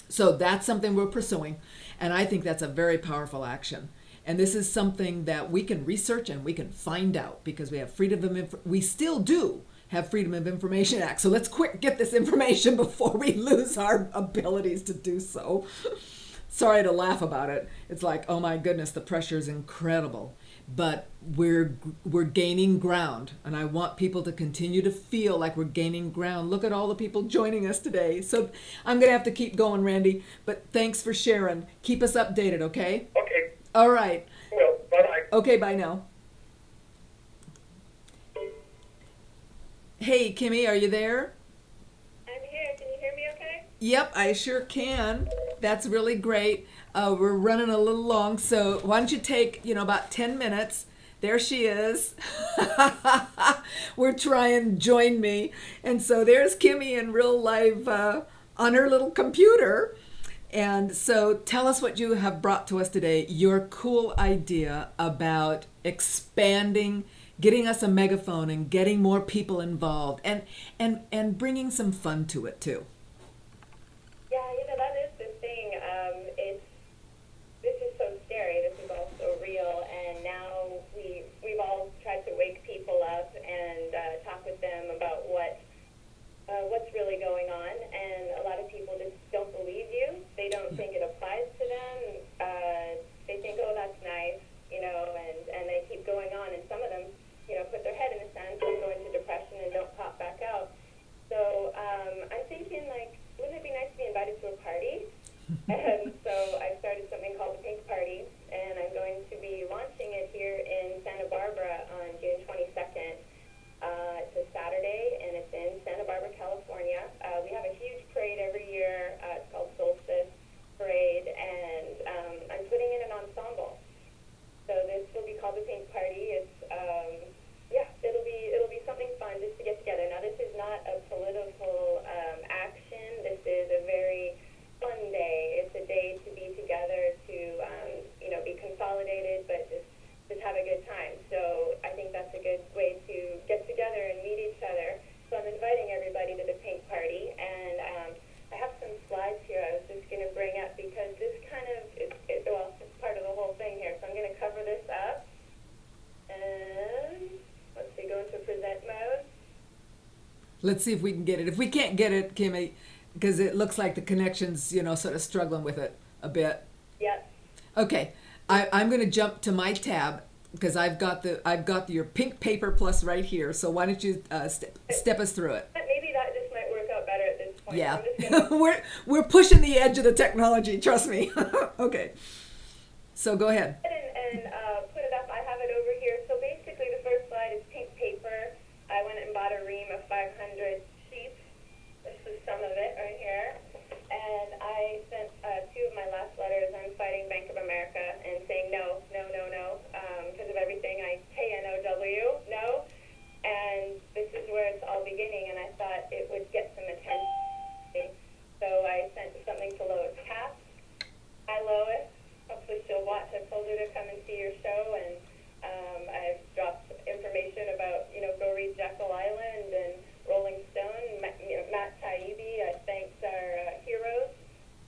Speaker 1: So that's something we're pursuing, and I think that's a very powerful action. And this is something that we can research and we can find out, because we have we still do have Freedom of Information Act. So let's get this information before we lose our abilities to do so. Sorry to laugh about it. It's like, oh my goodness, the pressure is incredible. But we're gaining ground, and I want people to continue to feel like we're gaining ground. Look at all the people joining us today. So I'm going to have to keep going, Randy, but thanks for sharing. Keep us updated, okay?
Speaker 3: Okay.
Speaker 1: All right.
Speaker 3: Well, bye-bye.
Speaker 1: Okay, bye now. Hey, Kimmy, are you there?
Speaker 4: I'm here. Can you hear me okay?
Speaker 1: Yep, I sure can. That's really great. We're running a little long, so why don't you take, about 10 minutes. There she is. We're trying Join Me. And so there's Kimmy in real life on her little computer. And so tell us what you have brought to us today, your cool idea about expanding, getting us a megaphone and getting more people involved, and bringing some fun to it too.
Speaker 4: Yeah, that is the thing. This is so scary. This is also real, and now we've all tried to wake people up and talk with them about what's really going on, and a lot of people just don't believe you. They don't think it applies to them. They think, oh, that's nice, and they keep going on, and some of them, put their head in the sand and go into depression and don't pop back out. So I'm thinking, wouldn't it be nice to be invited to a party? And so I started something called the Pink Party, and I'm going to be launching it here in Santa Barbara on June 22nd. It's a Saturday, and it's in Santa Barbara, California. We have a huge parade every year. It's called Solstice Parade, and I'm putting in an ensemble. So this will be called the Pink Party. It's it'll be something fun just to get together. Now, this is not a political action. This is a very fun day. It's a day to be together, to be consolidated, but just have a good time. So I think that's a good way to get together and meet each other. So I'm inviting everybody to the Pink Party, and I have some slides here I was just going to bring up, because this kind of it's part of the whole thing here. So I'm going to cover this up, and let's see, go into present mode.
Speaker 1: Let's see if we can get it. If we can't get it, Kimmy, because it looks like the connection's, sort of struggling with it a bit.
Speaker 4: Yep.
Speaker 1: Okay, I'm going to jump to my tab, because I've got your pink paper plus right here. So why don't you step us through it?
Speaker 4: Maybe that just might work out better at this point.
Speaker 1: Yeah,
Speaker 4: I'm just gonna
Speaker 1: we're pushing the edge of the technology. Trust me. Okay, so go ahead.
Speaker 4: and put it up. I have it over here. So basically, the first slide is pink paper. I went and bought a ream of 500 sheets. This is some of it right here. And I sent two of my last letters. I'm fighting Bank of America and saying no, because of everything. KNOW, no. And this is where it's all beginning. And I thought it would get some attention. So I sent something to Lois Katz. Hi, Lois. Hopefully she'll watch. I told her to come and see your show, and I've dropped information about, go read Jekyll Island and Rolling Stone. Matt Taibbi, I thanked our heroes,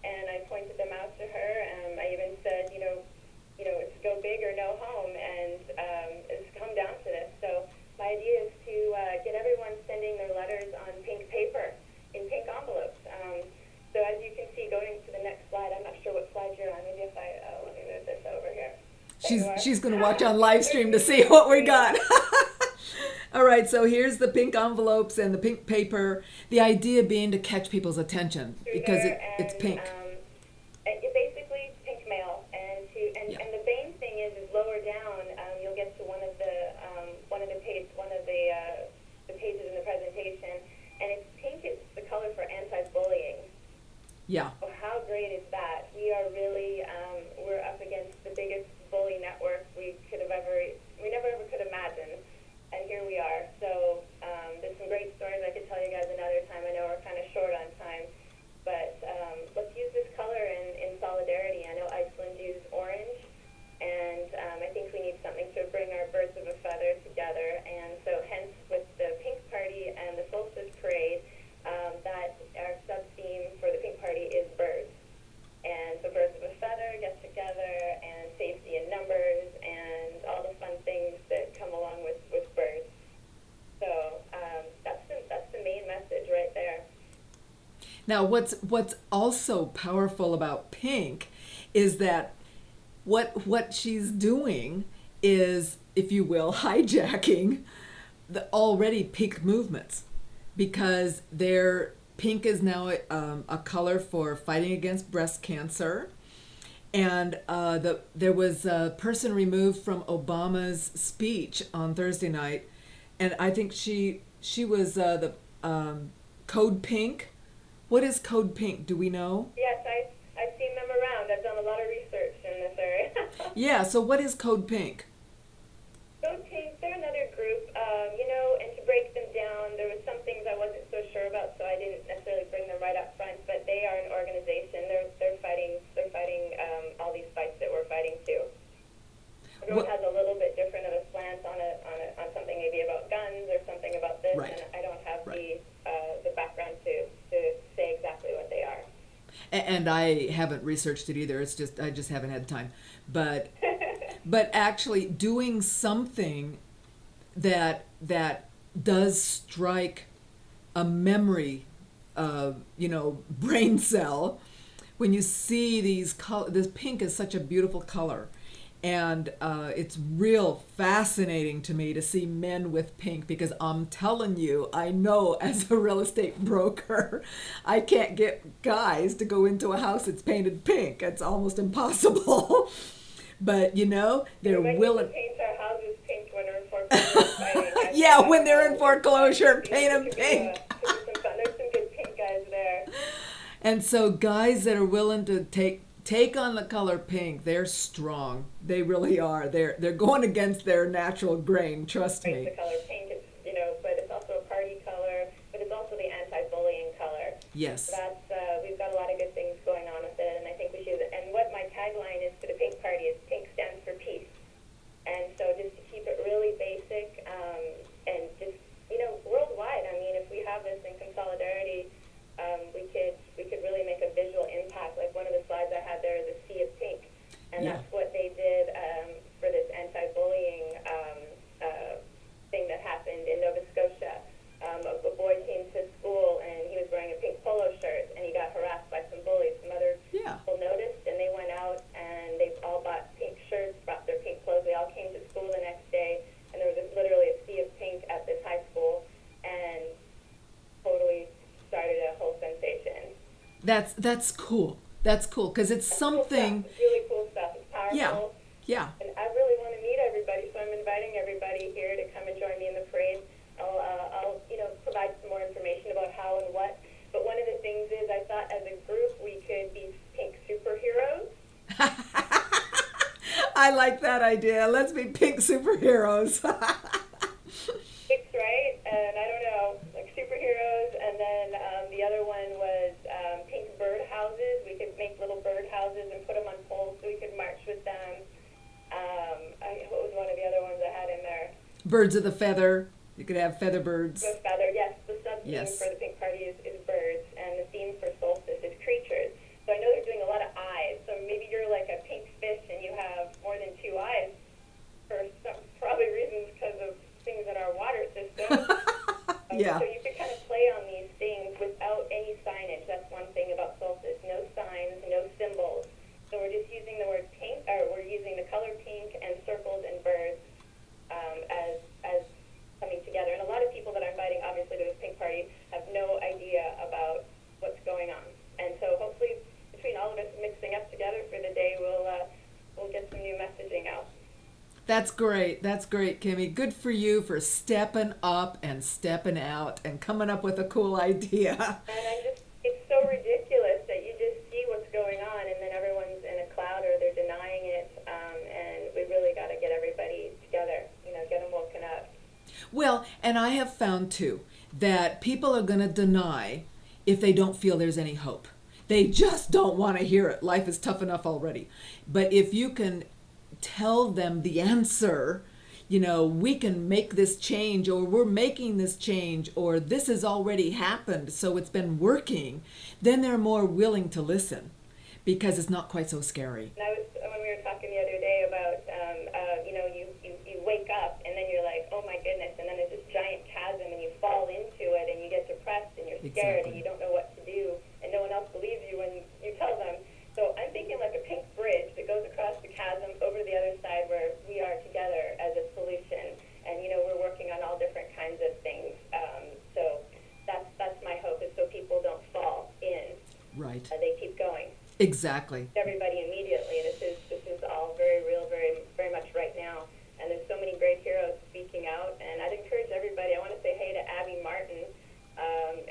Speaker 4: and I pointed them out to her. I even said, it's go big or no home, and it's come down to this. So my idea is to get everyone sending their letters on pink paper, in pink envelopes. So as you can see, going to the next slide, I'm not sure what slide you're on. Maybe if let me move this over here.
Speaker 1: She's going to watch on live stream to see what we got. All right, so here's the pink envelopes and the pink paper. The idea being to catch people's attention because it's pink.
Speaker 4: It's basically pink mail, and the main thing is lower down. You'll get to one of the pages in the presentation, and it's pink. It's the color for anti-bullying.
Speaker 1: Yeah.
Speaker 4: So how great is that? We are really we're up against the biggest bully network we never ever could imagine. And here we are. So there's some great stories I could tell you guys another time. I know we're kind of short on time. But let's use this color in solidarity. I know Iceland used orange. And I think we need something to bring our birds of a feather together. And so hence with the Pink Party and the Solstice Parade, that our sub-theme for the Pink Party is birds. And so birds of a feather get together, and safety in numbers, and all the fun things that come along with birds. So that's the main message right there.
Speaker 1: Now, what's also powerful about pink is that what she's doing is, if you will, hijacking the already pink movements, because pink is now a color for fighting against breast cancer. And there was a person removed from Obama's speech on Thursday night, and I think she was the Code Pink. What is Code Pink? Do we know?
Speaker 4: Yes, I've seen them around. I've done a lot of research in this area.
Speaker 1: Yeah, so what is Code Pink?
Speaker 4: Code Pink, they're another group, and to break them down, there was some things I wasn't so sure about, so I didn't necessarily bring them right up front, but they are an organization. They're fighting all these fights that we're fighting too. Everyone has a little bit different of a slant on something maybe about guns or something about this,
Speaker 1: Right.
Speaker 4: and I don't have the background to say exactly what they are.
Speaker 1: And I haven't researched it either. I just haven't had time. But actually doing something that does strike a memory, brain cell. When you see this pink is such a beautiful color. And it's real fascinating to me to see men with pink, because I'm telling you, I know as a real estate broker, I can't get guys to go into a house that's painted pink. It's almost impossible. But, they're willing.
Speaker 4: We paint our houses pink when we're in foreclosure.
Speaker 1: Yeah, when they're in foreclosure, paint them pink.
Speaker 4: There's some good pink guys there.
Speaker 1: And so guys that are willing to take on the color pink, they're strong. They really are. They're going against their natural grain, trust me.
Speaker 4: The color pink, but it's also a party color, but it's also the anti-bullying color.
Speaker 1: Yes.
Speaker 4: We've got a lot of good things going on with it, and I think we should. And what my tagline is for the Pink Party is pink stands for peace. And so just to keep it really basic, and just, worldwide, I mean, if we have this in Consolidarity, we could really make a visual impact. Like one of the slides I had there is a sea of pink, and
Speaker 1: Yeah.
Speaker 4: that's what they did for this anti-bullying thing that happened in Nova Scotia. A boy came to school and he was wearing a pink polo shirt, and
Speaker 1: That's cool. That's cool because it's something.
Speaker 4: It's really cool stuff. It's powerful.
Speaker 1: Yeah, yeah.
Speaker 4: And I really want to meet everybody, so I'm inviting everybody here to come and join me in the parade. I'll provide some more information about how and what. But one of the things is I thought as a group we could be pink superheroes.
Speaker 1: I like that idea. Let's be pink superheroes.
Speaker 4: It's right, and I don't know, like superheroes. And then the other one was pink bird houses. We could make little bird houses and put them on poles so we could march with them. What was one of the other ones I had in there?
Speaker 1: Birds of the feather. You could have feather birds.
Speaker 4: The feather, yes. The sub-theme
Speaker 1: Yes.
Speaker 4: for the pink party is birds, and the theme for solstice is creatures. So I know they're doing a lot of eyes. So maybe you're like a pink fish and you have more than 2 eyes for some probably reasons because of things in our water system.
Speaker 1: Yeah.
Speaker 4: So you could kind of play on these things without any signage. That's one thing about solstice. No signs, no symbols. So we're just using the word pink, or we're using the color pink and circles and birds as coming together. And a lot of people that I'm inviting, obviously, to this pink party have no idea about what's going on. And so hopefully between all of us mixing up together for the day, we'll get some new messaging out.
Speaker 1: That's great. That's great, Kimmy. Good for you for stepping up and stepping out and coming up with a cool idea.
Speaker 4: And it's so ridiculous that you just see what's going on and then everyone's in a cloud or they're denying it. And we really got to get everybody together, get them woken up.
Speaker 1: Well, and I have found too that people are going to deny if they don't feel there's any hope. They just don't want to hear it. Life is tough enough already. But if you can tell them the answer, we can make this change, or we're making this change, or this has already happened, so it's been working, then they're more willing to listen because it's not quite so scary.
Speaker 4: And when we were talking the other day about, you wake up and then you're like, oh my goodness, and then there's this giant chasm and you fall into it and you get depressed and you're scared and you don't know what to do and no one else believes you when you tell them. So I'm thinking like a pink bridge that goes across the chasm over to the other side where we are together as a solution. And, we're working on all different kinds of things. So that's my hope, is so people don't fall in.
Speaker 1: Right.
Speaker 4: They keep going.
Speaker 1: Exactly.
Speaker 4: Everybody immediately. This is all very real, very, very much right now. And there's so many great heroes speaking out. And I'd encourage everybody. I want to say hey to Abby Martin.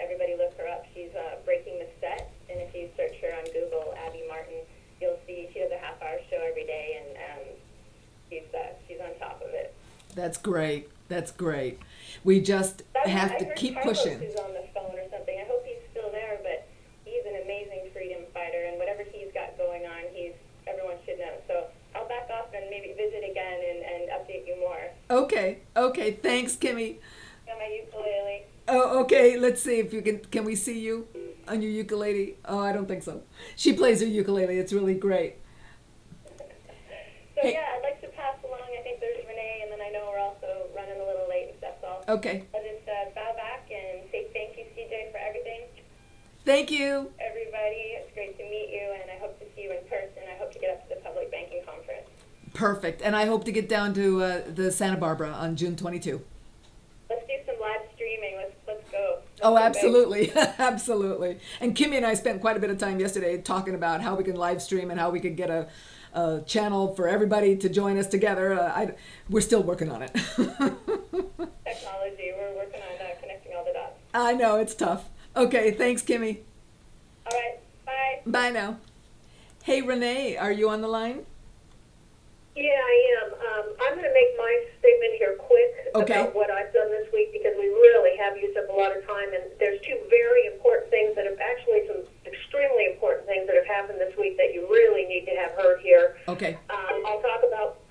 Speaker 4: Everybody look her up. She's Breaking the Set. And if you search her on Google, Abby Martin, you'll see she does a half-hour show every day, and she's on top of it.
Speaker 1: That's great. That's great. We just have to keep pushing.
Speaker 4: I heard Carlos is on the phone or something. I hope he's still there, but he's an amazing freedom fighter, and whatever he's got going on, everyone should know. So I'll back off and maybe visit again and update you more.
Speaker 1: Okay. Thanks, Kimmy.
Speaker 4: Got my ukulele.
Speaker 1: Oh, okay. Let's see if you can we see you on your ukulele? Oh, I don't think so. She plays her ukulele. It's really great.
Speaker 4: So
Speaker 1: Hey.
Speaker 4: yeah, I'd like to pass along. I think there's Renee, and then I know we're also running a little late and stuff. So
Speaker 1: Okay.
Speaker 4: I'll just bow back and say thank you, CJ, for everything.
Speaker 1: Thank you.
Speaker 4: Everybody, it's great to meet you, and I hope to see you in person. I hope to get up to the public banking conference.
Speaker 1: Perfect. And I hope to get down to the Santa Barbara on June 22.
Speaker 4: Let's do some live streaming. Let's go.
Speaker 1: Oh,
Speaker 4: Let's go
Speaker 1: absolutely. Absolutely. And Kimmy and I spent quite a bit of time yesterday talking about how we can live stream and how we could get a channel for everybody to join us together. We're still working on it.
Speaker 4: Technology. We're working on connecting all the dots.
Speaker 1: I know, it's tough. Okay, thanks, Kimmy.
Speaker 4: All right. Bye.
Speaker 1: Bye now. Hey, Renee, are you on the line?
Speaker 5: Yeah, I am. I'm going to make my statement here quick
Speaker 1: Okay.
Speaker 5: about what I've done this week because we really have used up a lot of time, and there's two very important things that have actually some extremely important things that have happened this week that you really need to have heard here.
Speaker 1: Okay.
Speaker 5: I'll talk about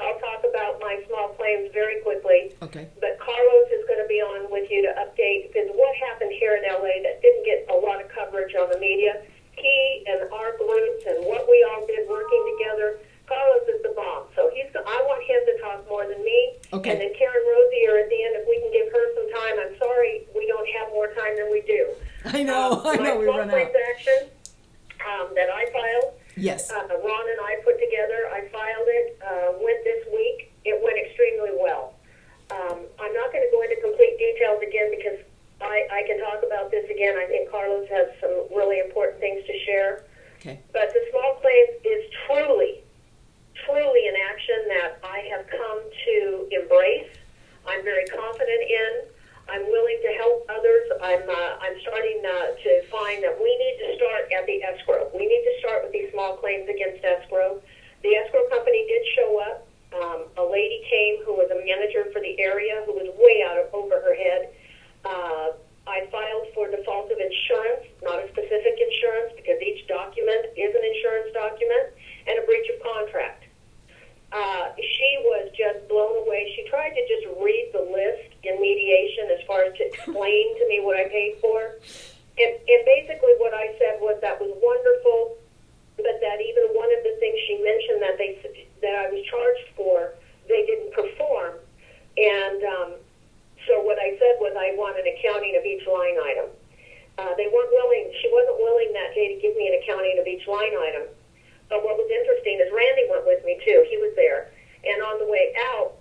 Speaker 5: my small claims very quickly.
Speaker 1: Okay.
Speaker 5: But Carlos is going to be on with you to update because what happened here in LA that didn't get a lot of coverage on the media. He and our groups and what we all did working together. Carlos is the bomb, so I want him to talk more than me.
Speaker 1: Okay.
Speaker 5: And then Karen Rosier at the end, if we can give her some time. I'm sorry we don't have more time than we do.
Speaker 1: I know, we run
Speaker 5: My
Speaker 1: out.
Speaker 5: small claims action that I filed.
Speaker 1: Yes.
Speaker 5: Ron and I put together. I filed it. Went this week. It went extremely well. I'm not going to go into complete details again because I can talk about this again. I think Carlos has some really important things to share. read the list in mediation as far as to explain to me what I paid for. And basically what I said was that was wonderful, but that even one of the things she mentioned that I was charged for, they didn't perform. And so what I said was I want an accounting of each line item. She wasn't willing that day to give me an accounting of each line item. But what was interesting is Randy went with me too. He was there. And on the way out,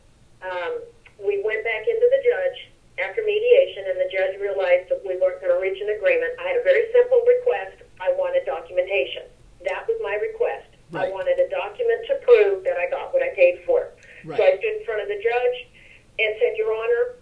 Speaker 5: we went back into the judge after mediation, and the judge realized that we weren't going to reach an agreement. I had a very simple request. I wanted documentation. That was my request.
Speaker 1: Right.
Speaker 5: I wanted a document to prove that I got what I paid for.
Speaker 1: Right.
Speaker 5: So I stood in front of the judge and said, Your Honor,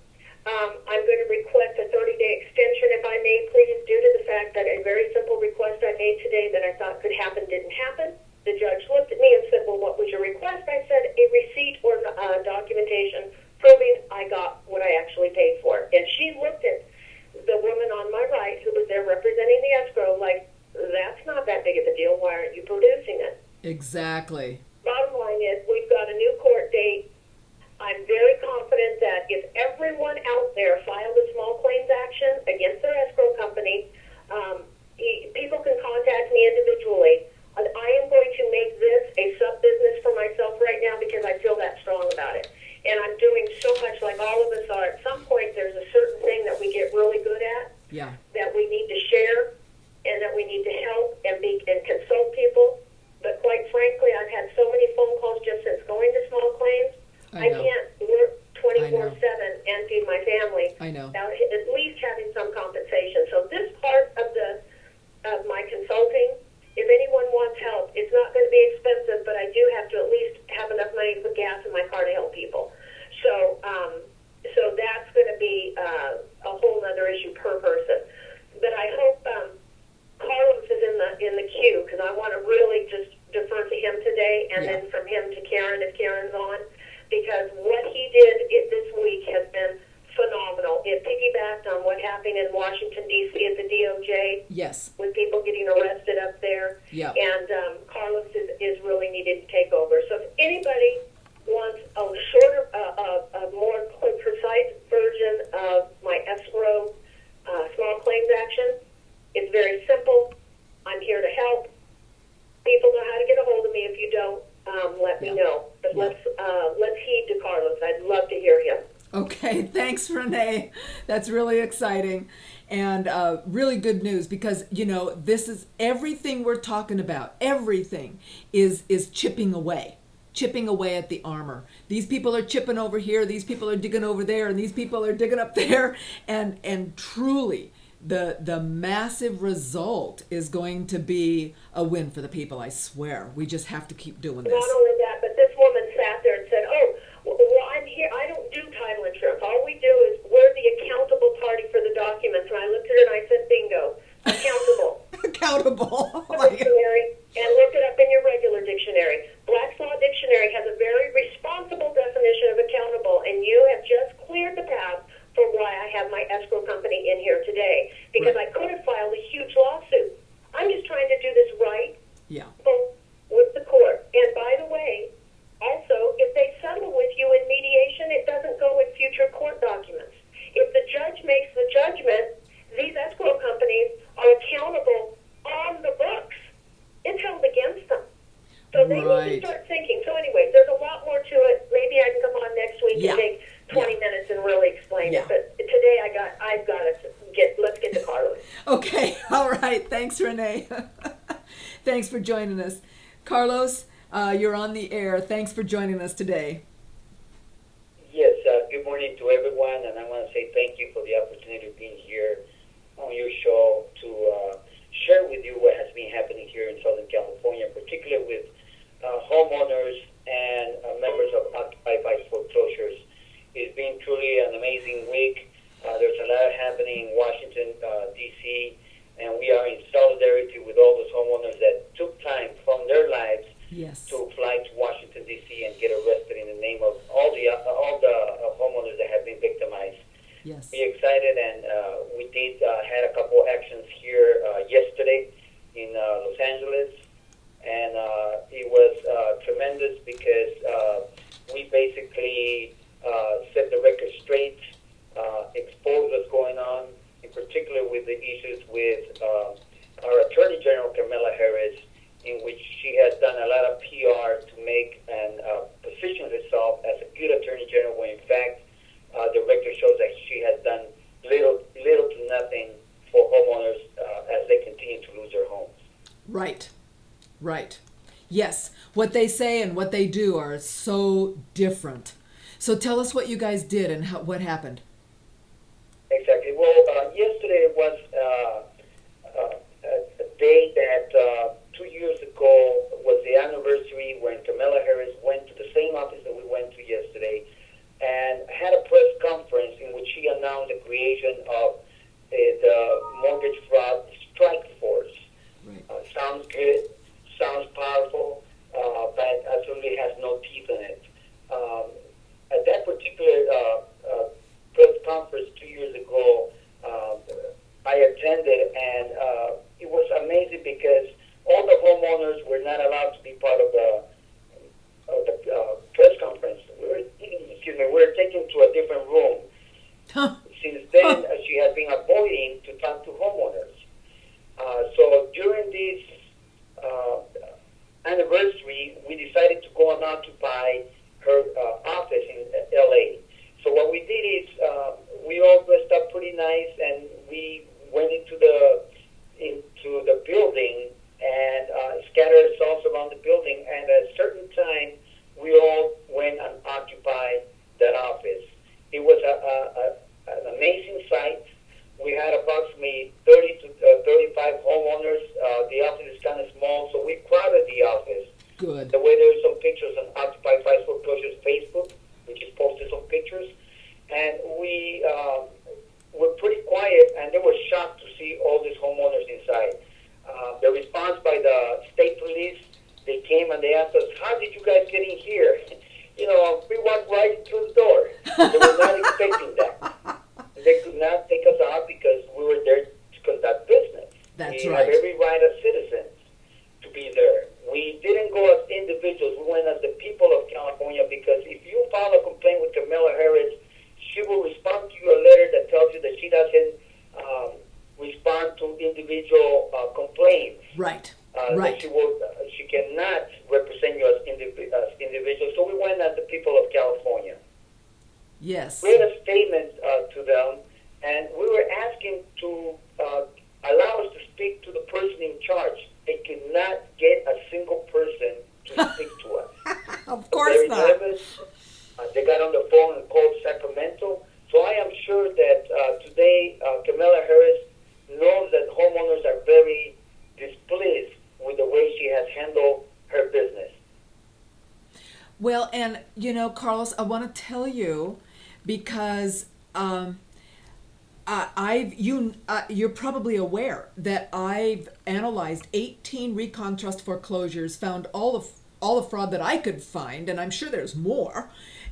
Speaker 5: I'm going to request a 30-day extension, if I may, please, due to the fact that a very simple request I made today that I thought could happen didn't happen. The judge looked at me and said, well, what was your request? I said, a receipt or documentation proving I got what I actually paid for. And she looked at the woman on my right who was there representing the escrow like, that's not that big of a deal. Why aren't you producing it?
Speaker 1: Exactly.
Speaker 5: Bottom line is we've got a new court date. I'm very confident that if everyone out there filed a small claims action against their escrow company, people can contact me individually. I am going to make this a sub-business for myself right now because I feel that strong about it. And I'm doing so much like all of us are. At some point, there's a certain thing that we get really good at,
Speaker 1: Yeah.
Speaker 5: that we need to share, and that we need to help and consult people. But quite frankly, I've had so many phone calls just since going to small claims. I
Speaker 1: know.
Speaker 5: can't work 24/7 and feed my family
Speaker 1: I know.
Speaker 5: without at least having some compensation. So this part of my consulting, if anyone wants help, it's not going to be expensive, but I do have to at least have enough money to put gas in my car to help people. So that's going to be a whole other issue per person. But I hope Carlos is in the queue because I want to really just defer to him today, and then from him to Karen if Karen's on. Because what he did this week has been phenomenal. It piggybacked on what happened in Washington, D.C. at the DOJ.
Speaker 1: Yes.
Speaker 5: With people getting arrested up there.
Speaker 1: Yeah.
Speaker 5: And Carlos is really needed to take over. So if anybody wants a shorter, a more precise version of my escrow small claims action, it's very simple. I'm here to help. People know how to get a hold of me. If you don't, let me know. But let's heed to Carlos. I'd love to hear him.
Speaker 1: Okay, thanks, Renee. That's really exciting and really good news because, this is everything we're talking about. Everything is chipping away at the armor. These people are chipping over here, these people are digging over there, and these people are digging up there. And truly, the massive result is going to be a win for the people, I swear. We just have to keep doing this.
Speaker 5: Not only that, but this woman sat there and said, well, I'm here. I don't do title insurance. All we do is we're the accountable party for the documents. And I looked at her and I said, bingo, accountable.
Speaker 1: Accountable. Oh my God.
Speaker 5: Dictionary, and look it up in your regular dictionary. Black's Law Dictionary has a very responsible definition of accountable, and you have just cleared the path for why I have my escrow company in here today. Because I could have filed a huge lawsuit. I'm just trying to do this right.
Speaker 1: Yeah.
Speaker 5: With the court. And by the way, also, if they settle with you in mediation, it doesn't go in future court documents. If the judge makes the judgment, these escrow companies are accountable on the books. It's held against them. So they need to start thinking. So anyway, there's a lot more to it. Maybe I can come on next week and take 20 minutes and really explain it. But today I've got to let's get to Carlos.
Speaker 1: Okay. All right. Thanks, Renee. Thanks for joining us. Carlos, you're on the air. Thanks for joining us today.
Speaker 6: Yes, good morning to everyone, and I want to say thank you for the opportunity of being here on your show to share with you what has been happening here in Southern California, particularly with homeowners and members of Occupied by Foreclosures. It's been truly an amazing week. There's a lot happening in Washington, D.C., and we are in solidarity with all those homeowners that took time from their lives to fly to Washington, D.C. and get arrested in the name of all the homeowners that have been victimized.
Speaker 1: Yes.
Speaker 6: We're excited, and we did had a couple actions here yesterday in Los Angeles, and it was tremendous because we basically set the record straight, expose what's going on, in particular with the issues with our Attorney General, Kamala Harris, in which she has done a lot of PR to make and position herself as a good Attorney General, when in fact the record shows that she has done little to nothing for homeowners as they continue to lose their homes.
Speaker 1: Right. Yes, what they say and what they do are so different. So tell us what you guys did and what happened.
Speaker 6: Exactly. Well, yesterday was a day that 2 years ago was the anniversary when Kamala Harris went to the same office that we went to yesterday and had a press conference in which she announced the creation of the mortgage fraud strike force.
Speaker 1: Right.
Speaker 6: Sounds good, sounds powerful, but absolutely has no teeth in it. At that particular press conference 2 years ago, I attended, and it was amazing because all the homeowners were not allowed to be part of the press conference. We were taken to a different room.
Speaker 1: Huh.
Speaker 6: Since then, she has been avoiding to talk to homeowners. So during this anniversary, we decided to go and occupy her office in L.A. So what we did is we all dressed up pretty nice, and we went into the building and scattered ourselves around the building. And at a certain time, we all went and occupied that office. It was an amazing sight. We had approximately 30 to 35 homeowners. The office is kind of small, so we crowded the office.
Speaker 1: Good.
Speaker 6: The way there are some pictures on Occupy Fight Foreclosures Facebook, we just posted some pictures, and we were pretty quiet, and they were shocked to see all these homeowners inside. The response by the state police, they came and they asked us, "How did you guys get in here?" We walked right through the door. They were not expecting that. They could not take us out because we were there to conduct business.
Speaker 1: That's
Speaker 6: we
Speaker 1: right.
Speaker 6: have every right as citizens to be there. We didn't go as individuals. We went as the people of California, because if you file a complaint with Kamala Harris, she will respond to you a letter that tells you that she doesn't respond to individual complaints.
Speaker 1: Right.
Speaker 6: Right. She cannot represent you as individuals. So we went as the people of California.
Speaker 1: Yes.
Speaker 6: We had a statement to them, and we were asking to allow us to speak to the person in charge. They could not get a single person to speak to us.
Speaker 1: Of course
Speaker 6: Very
Speaker 1: not.
Speaker 6: nervous. They got on the phone and called Sacramento. So I am sure that today Kamala Harris knows that homeowners are very displeased with the way she has handled her business.
Speaker 1: Well, and Carlos, I want to tell you, because you're probably aware that I've analyzed 18 recon trust foreclosures, found all the fraud that I could find, and I'm sure there's more,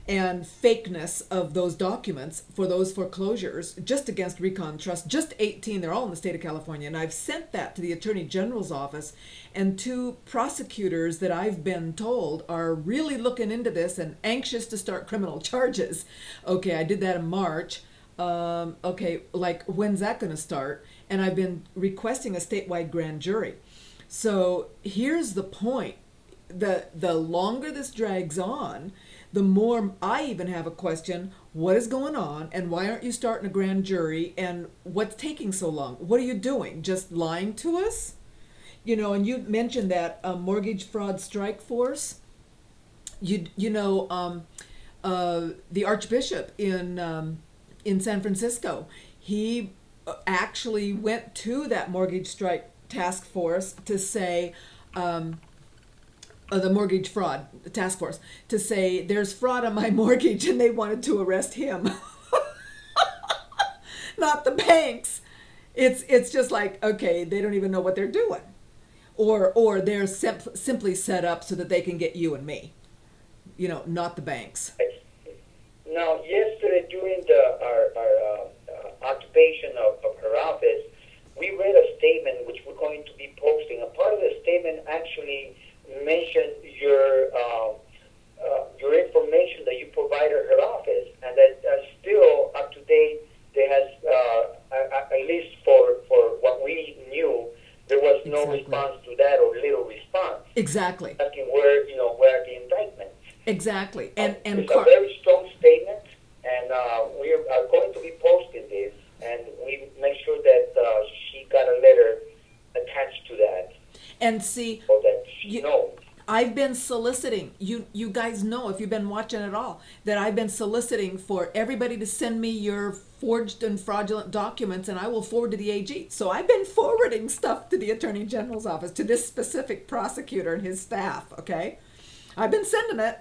Speaker 1: and fakeness of those documents for those foreclosures just against recon trust. Just 18. They're all in the state of California, and I've sent that to the Attorney General's office, and 2 prosecutors that I've been told are really looking into this and anxious to start criminal charges. Okay, I did that in March. Okay, like, when's that going to start? And I've been requesting a statewide grand jury. So here's the point. The longer this drags on, the more I even have a question: what is going on, and why aren't you starting a grand jury, and what's taking so long? What are you doing? Just lying to us? And you mentioned that mortgage fraud strike force. The Archbishop in San Francisco, he actually went to that mortgage strike task force to say, the mortgage fraud task force, to say there's fraud on my mortgage, and they wanted to arrest him. Not the banks. It's just like, okay, they don't even know what they're doing, or they're simply set up so that they can get you and me. Not the banks.
Speaker 6: Now, yesterday during our occupation of her office, we read a statement which we're going to be posting. A part of the statement actually mentioned your information that you provided her office.
Speaker 1: Exactly.
Speaker 6: asking where are the indictments.
Speaker 1: Exactly. And
Speaker 6: It's a very strong statement, and we are going to be posting this, and we make sure that she got a letter attached to that,
Speaker 1: and see,
Speaker 6: so that she knows.
Speaker 1: I've been soliciting, you guys know if you've been watching at all, that I've been soliciting for everybody to send me your forged and fraudulent documents, and I will forward to the AG. So I've been forwarding stuff to the Attorney General's office, to this specific prosecutor and his staff, okay? I've been sending it.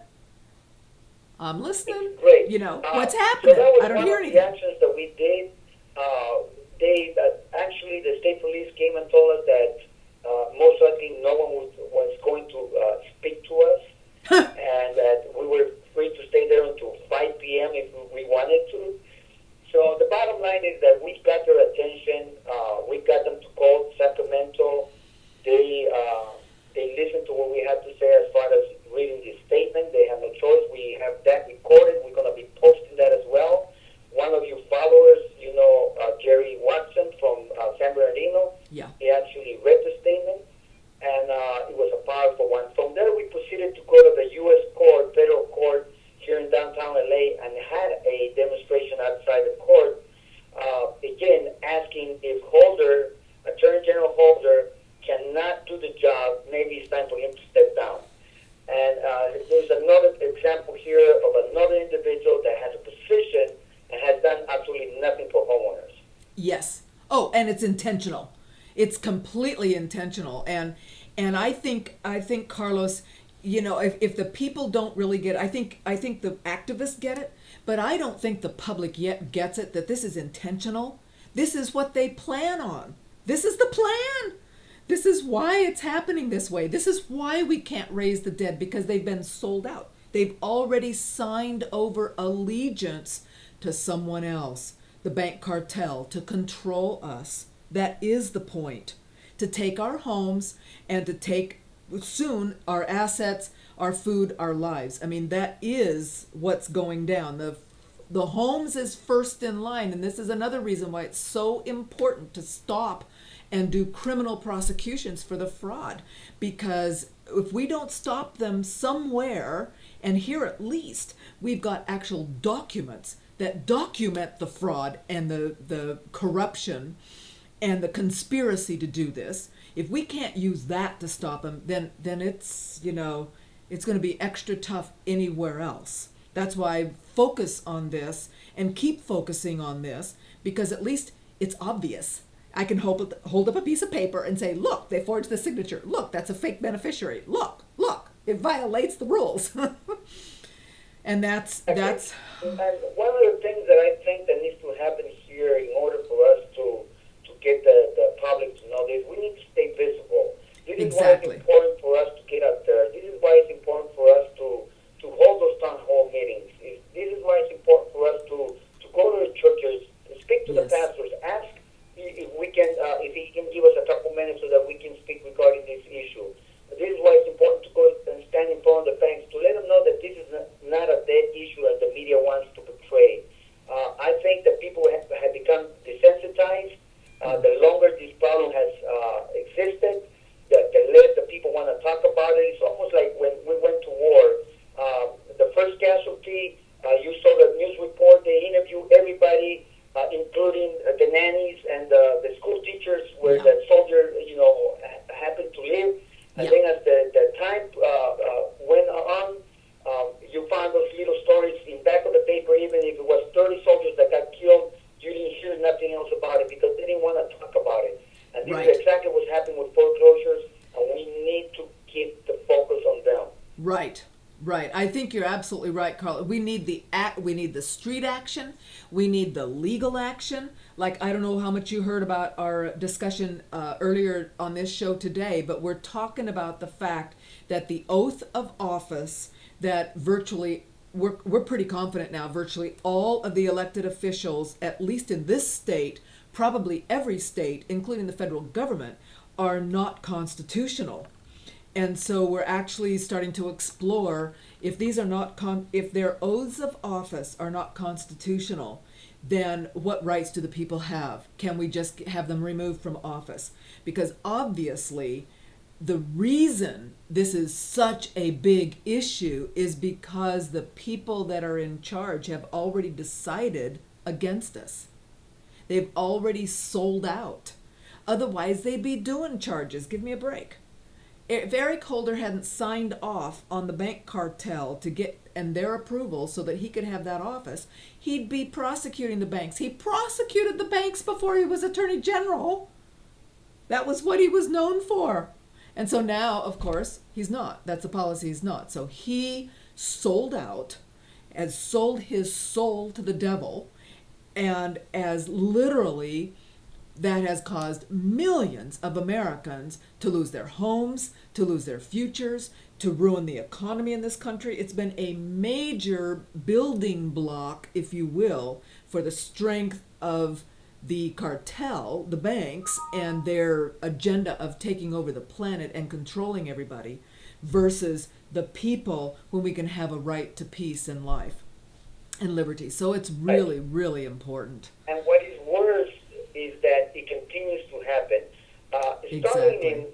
Speaker 1: I'm listening.
Speaker 6: Great.
Speaker 1: What's
Speaker 6: So
Speaker 1: happening?
Speaker 6: that was
Speaker 1: I don't
Speaker 6: one
Speaker 1: hear
Speaker 6: of the
Speaker 1: anything.
Speaker 6: actions that we did. Actually, the state police came and told us that most likely no one was going to speak to us, and that we were free to stay there until 5 p.m. if we wanted to. So the bottom line is that we got their attention. We got them to call Sacramento. They listened to what we had to say as far as reading the statement. They have no choice. We have that recorded. We're going to be posting that as well. One of your followers, Jerry Watson from San Bernardino,
Speaker 1: Yeah.
Speaker 6: he actually read the statement, and it was a powerful one. From there, we proceeded to go to the U.S. court, federal court, here in downtown L.A., and had a demonstration outside the court, again, asking if Attorney General Holder, cannot do the job, maybe it's time for him to step down. And there's another example here of another individual that has a position and has done absolutely nothing for homeowners.
Speaker 1: Yes. Oh, and it's intentional. It's completely intentional. And I think Carlos, if the people don't really get it, I think the activists get it, but I don't think the public yet gets it, that this is intentional. This is what they plan on. This is the plan. This is why it's happening this way. This is why we can't raise the dead, because they've been sold out. They've already signed over allegiance to someone else, the bank cartel, to control us. That is the point. To take our homes and to take soon our assets, our food, our lives. I mean, that is what's going down. The Holmes is first in line, and this is another reason why it's so important to stop and do criminal prosecutions for the fraud, because if we don't stop them somewhere, and here at least we've got actual documents that document the fraud and the corruption and the conspiracy to do this, if we can't use that to stop them, then it's it's going to be extra tough anywhere else. That's why I focus on this and keep focusing on this, because at least it's obvious. I can hold up a piece of paper and say, look, they forged the signature. Look, that's a fake beneficiary. Look, it violates the rules. And that's.
Speaker 6: And one of the things that I think that needs to happen here in order for us to get the public to know this, we need to stay visible. This is why it's important for us to get out there. This is why it's important for us to hold those town hall meetings. This is why it's important for us to go to the churches, speak to the pastors, ask if we can, if he can give us a couple minutes so that we can speak regarding this issue. This is why it's important to go and stand in front of the banks to let them know that this is not a dead issue as the media wants to portray. I think that people have become desensitized. The longer this problem has existed, the less the people want to talk about it. It's almost like when we went to war. The first casualty, you saw the news report, they interviewed everybody, including the nannies and the school teachers where the soldier, happened to live. And then as the time went on, you found those little stories in back of the paper. Even if it was 30 soldiers that got killed, you didn't hear nothing else about it because they didn't want to talk about it. And this is exactly what's happening with foreclosures, and we need to keep the focus on them.
Speaker 1: Right. I think you're absolutely right, Carl. We need the street action. We need the legal action. Like, I don't know how much you heard about our discussion earlier on this show today, but we're talking about the fact that the oath of office that we're pretty confident now, virtually all of the elected officials, at least in this state, probably every state, including the federal government, are not constitutional. And so we're actually starting to explore if these are not if their oaths of office are not constitutional, then what rights do the people have? Can we just have them removed from office? Because obviously the reason this is such a big issue is because the people that are in charge have already decided against us. They've already sold out. Otherwise, they'd be doing charges. Give me a break. If Eric Holder hadn't signed off on the bank cartel to get and their approval so that he could have that office, he'd be prosecuting the banks. He prosecuted the banks before he was Attorney General. That was what he was known for. And so now, of course, he's not. That's a policy he's not. So he sold out, has sold his soul to the devil, and as literally that has caused millions of Americans to lose their homes, to lose their futures, to ruin the economy in this country. It's been a major building block, if you will, for the strength of the cartel, the banks, and their agenda of taking over the planet and controlling everybody, versus the people when we can have a right to peace and life and liberty. So it's really, really important.
Speaker 6: And what is worse is that it continues to happen. Starting
Speaker 1: Exactly.
Speaker 6: in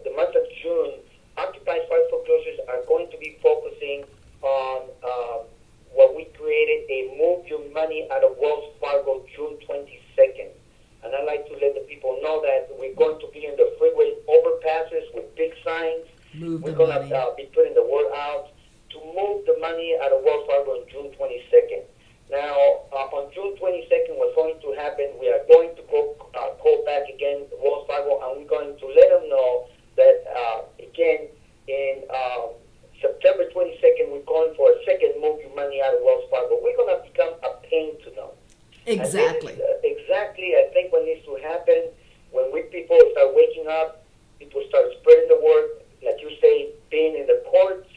Speaker 6: the month of June, occupied file foreclosures are going to be focusing on what we created, a Move Your Money Out of Wells Fargo, June 22nd. And I'd like to let the people know that we're going to be in the freeway overpasses with big signs.
Speaker 1: Move
Speaker 6: We're
Speaker 1: the
Speaker 6: going
Speaker 1: money.
Speaker 6: to be putting the word out to move the money out of Wells Fargo on June 22nd. Now, on June 22nd, what's going to happen, we are going to call back again to Wells Fargo, and we're going to let them know that, again, in September 22nd, we're going for a second Move Your Money Out of Wells Fargo. We're going to become a pain to them.
Speaker 1: Exactly.
Speaker 6: And this is, exactly, I think what needs to happen when we people start waking up, people start spreading the word, like you say, being in the courts,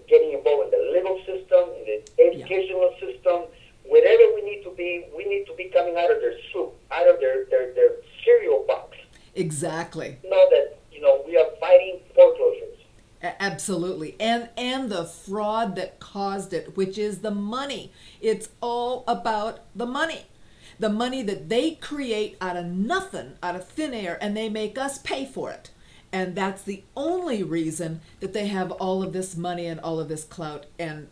Speaker 6: getting involved in the legal system, in the educational system, wherever we need to be coming out of their soup, out of their cereal box.
Speaker 1: Exactly.
Speaker 6: Know that, we are fighting foreclosures.
Speaker 1: Absolutely. And the fraud that caused it, which is the money. It's all about the money. The money that they create out of nothing, out of thin air, and they make us pay for it. And that's the only reason that they have all of this money and all of this clout and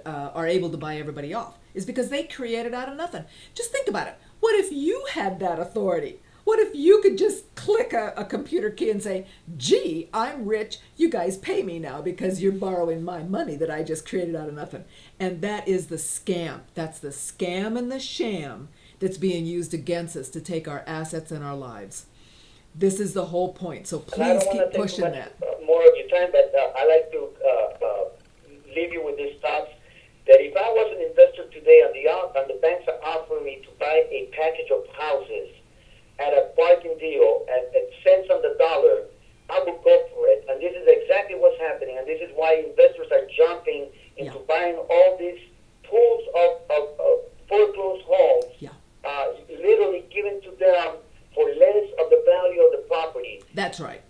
Speaker 1: are able to buy everybody off, is because they create it out of nothing. Just think about it. What if you had that authority? What if you could just click a computer key and say, gee, I'm rich, you guys pay me now because you're borrowing my money that I just created out of nothing. And that is the scam. That's the scam and the sham that's being used against us to take our assets and our lives. This is the whole point. So please keep pushing that.
Speaker 6: More of your time, but I like to leave you with these thoughts. That if I was an investor today and the banks are offering me to buy a package of houses at a bargain deal at cents on the dollar, I would go for it. And this is exactly what's happening. And this is why investors are jumping into buying all these pools of foreclosed homes, literally given to them for less of the value of the property.
Speaker 1: That's right.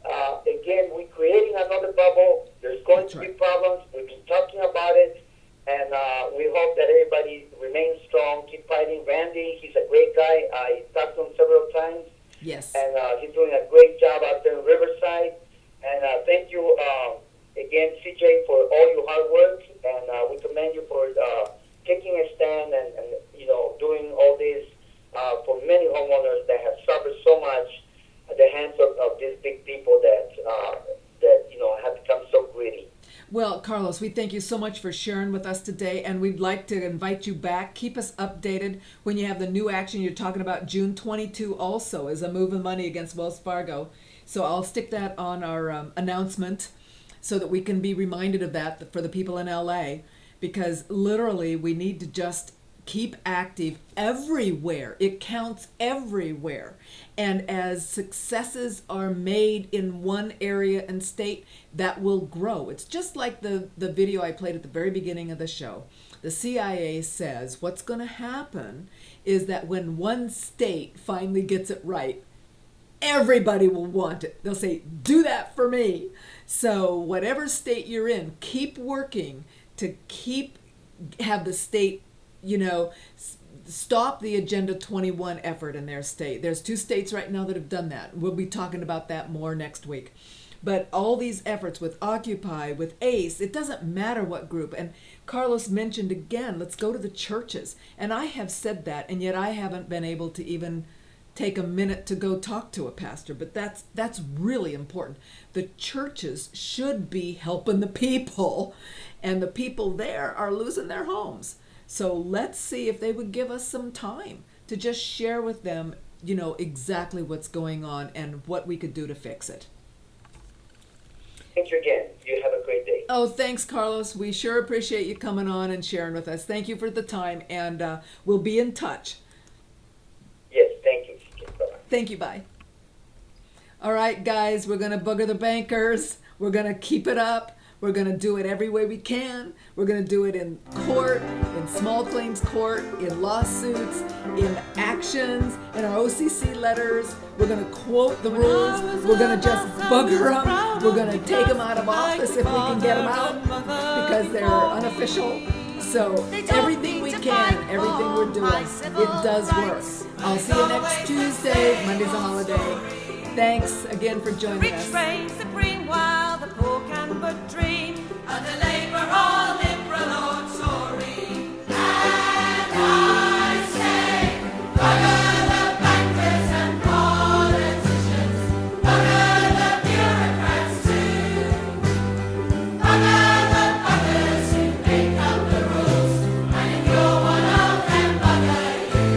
Speaker 6: Again, we're creating another bubble. There's going to be problems. We've been talking about it. And we hope that everybody remains strong, keep fighting. Randy, he's a great guy. I talked to him several times.
Speaker 1: Yes.
Speaker 6: And he's doing a great job out there in Riverside. And thank you again, CJ, for all your hard work. And we commend you for taking a stand and doing all this for many homeowners that have suffered so much at the hands of these big people that have become so greedy.
Speaker 1: Well, Carlos, we thank you so much for sharing with us today, and we'd like to invite you back. Keep us updated when you have the new action. You're talking about June 22 also as a move of money against Wells Fargo. So I'll stick that on our announcement so that we can be reminded of that for the people in LA, because literally we need to just keep active everywhere. It counts everywhere. And as successes are made in one area and state, that will grow. It's just like the video I played at the very beginning of the show. The CIA says what's going to happen is that when one state finally gets it right, everybody will want it. They'll say, do that for me. So whatever state you're in, keep working to have the state stop the Agenda 21 effort in their state. There's 2 states right now that have done that. We'll be talking about that more next week. But all these efforts with Occupy, with ACE, it doesn't matter what group. And Carlos mentioned again, let's go to the churches. And I have said that, and yet I haven't been able to even take a minute to go talk to a pastor. But that's really important. The churches should be helping the people, and the people there are losing their homes. So let's see if they would give us some time to just share with them, exactly what's going on and what we could do to fix it.
Speaker 6: Thank you again. You have a great day.
Speaker 1: Oh, thanks, Carlos. We sure appreciate you coming on and sharing with us. Thank you for the time, and we'll be in touch.
Speaker 6: Yes, thank you. Bye-bye.
Speaker 1: Thank you. Bye. All right, guys, we're going to booger the bankers. We're going to keep it up. We're going to do it every way we can. We're going to do it in court, in small claims court, in lawsuits, in actions, in our OCC letters. We're going to quote the rules. We're going to just bugger them. We're going to take them out of office if we can get them out because they're unofficial. So everything we can, everything we're doing, it does work. I'll see you next Tuesday. Monday's a holiday. Thanks again for joining us.
Speaker 7: Rich reigns supreme while the poor can but dream. Under Labour or Liberal or Tory. And I say, bugger the bankers and politicians. Bugger the bureaucrats too. Bugger the buggers who make up the rules. And if you're one of them, bugger you.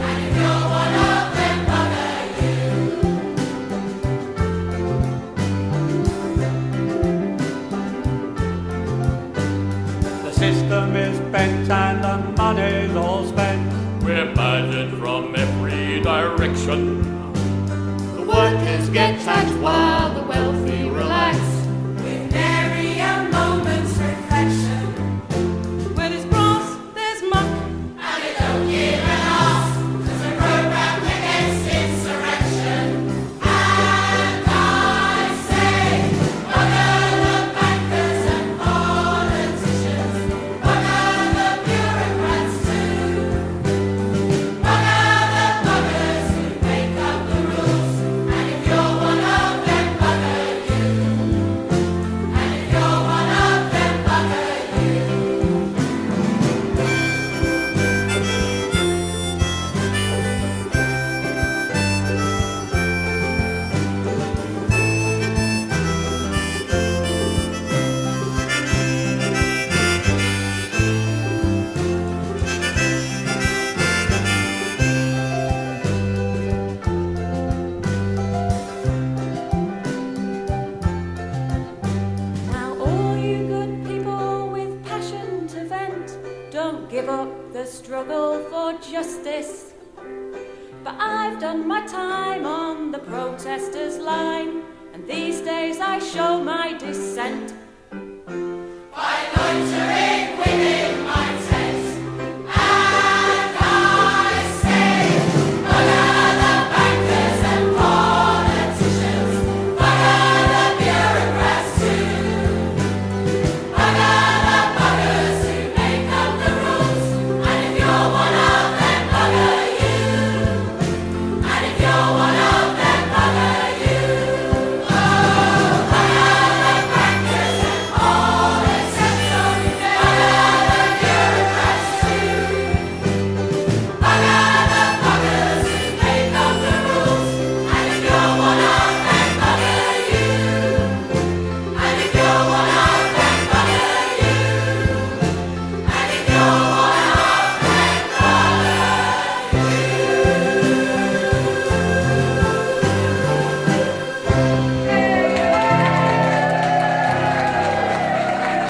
Speaker 7: And if you're one of them, bugger you.
Speaker 8: The system is bent and the money's all spent. We're badgered from every direction. The workers get taxed while the wealthy relax.
Speaker 7: With nary a moment's reflection. Where there's brass, there's muck. And they don't give an arse. There's a program against insurrection. And I say, bugger the bankers and politicians. Bugger the bureaucrats too. Bugger the buggers who make up the rules. And if you're one of them, bugger you. And if you're one of them, bugger you. Now all you good people with passion to vent, don't give up the struggle for justice. But I've done my time on the protesters' line, and these days I show my dissent.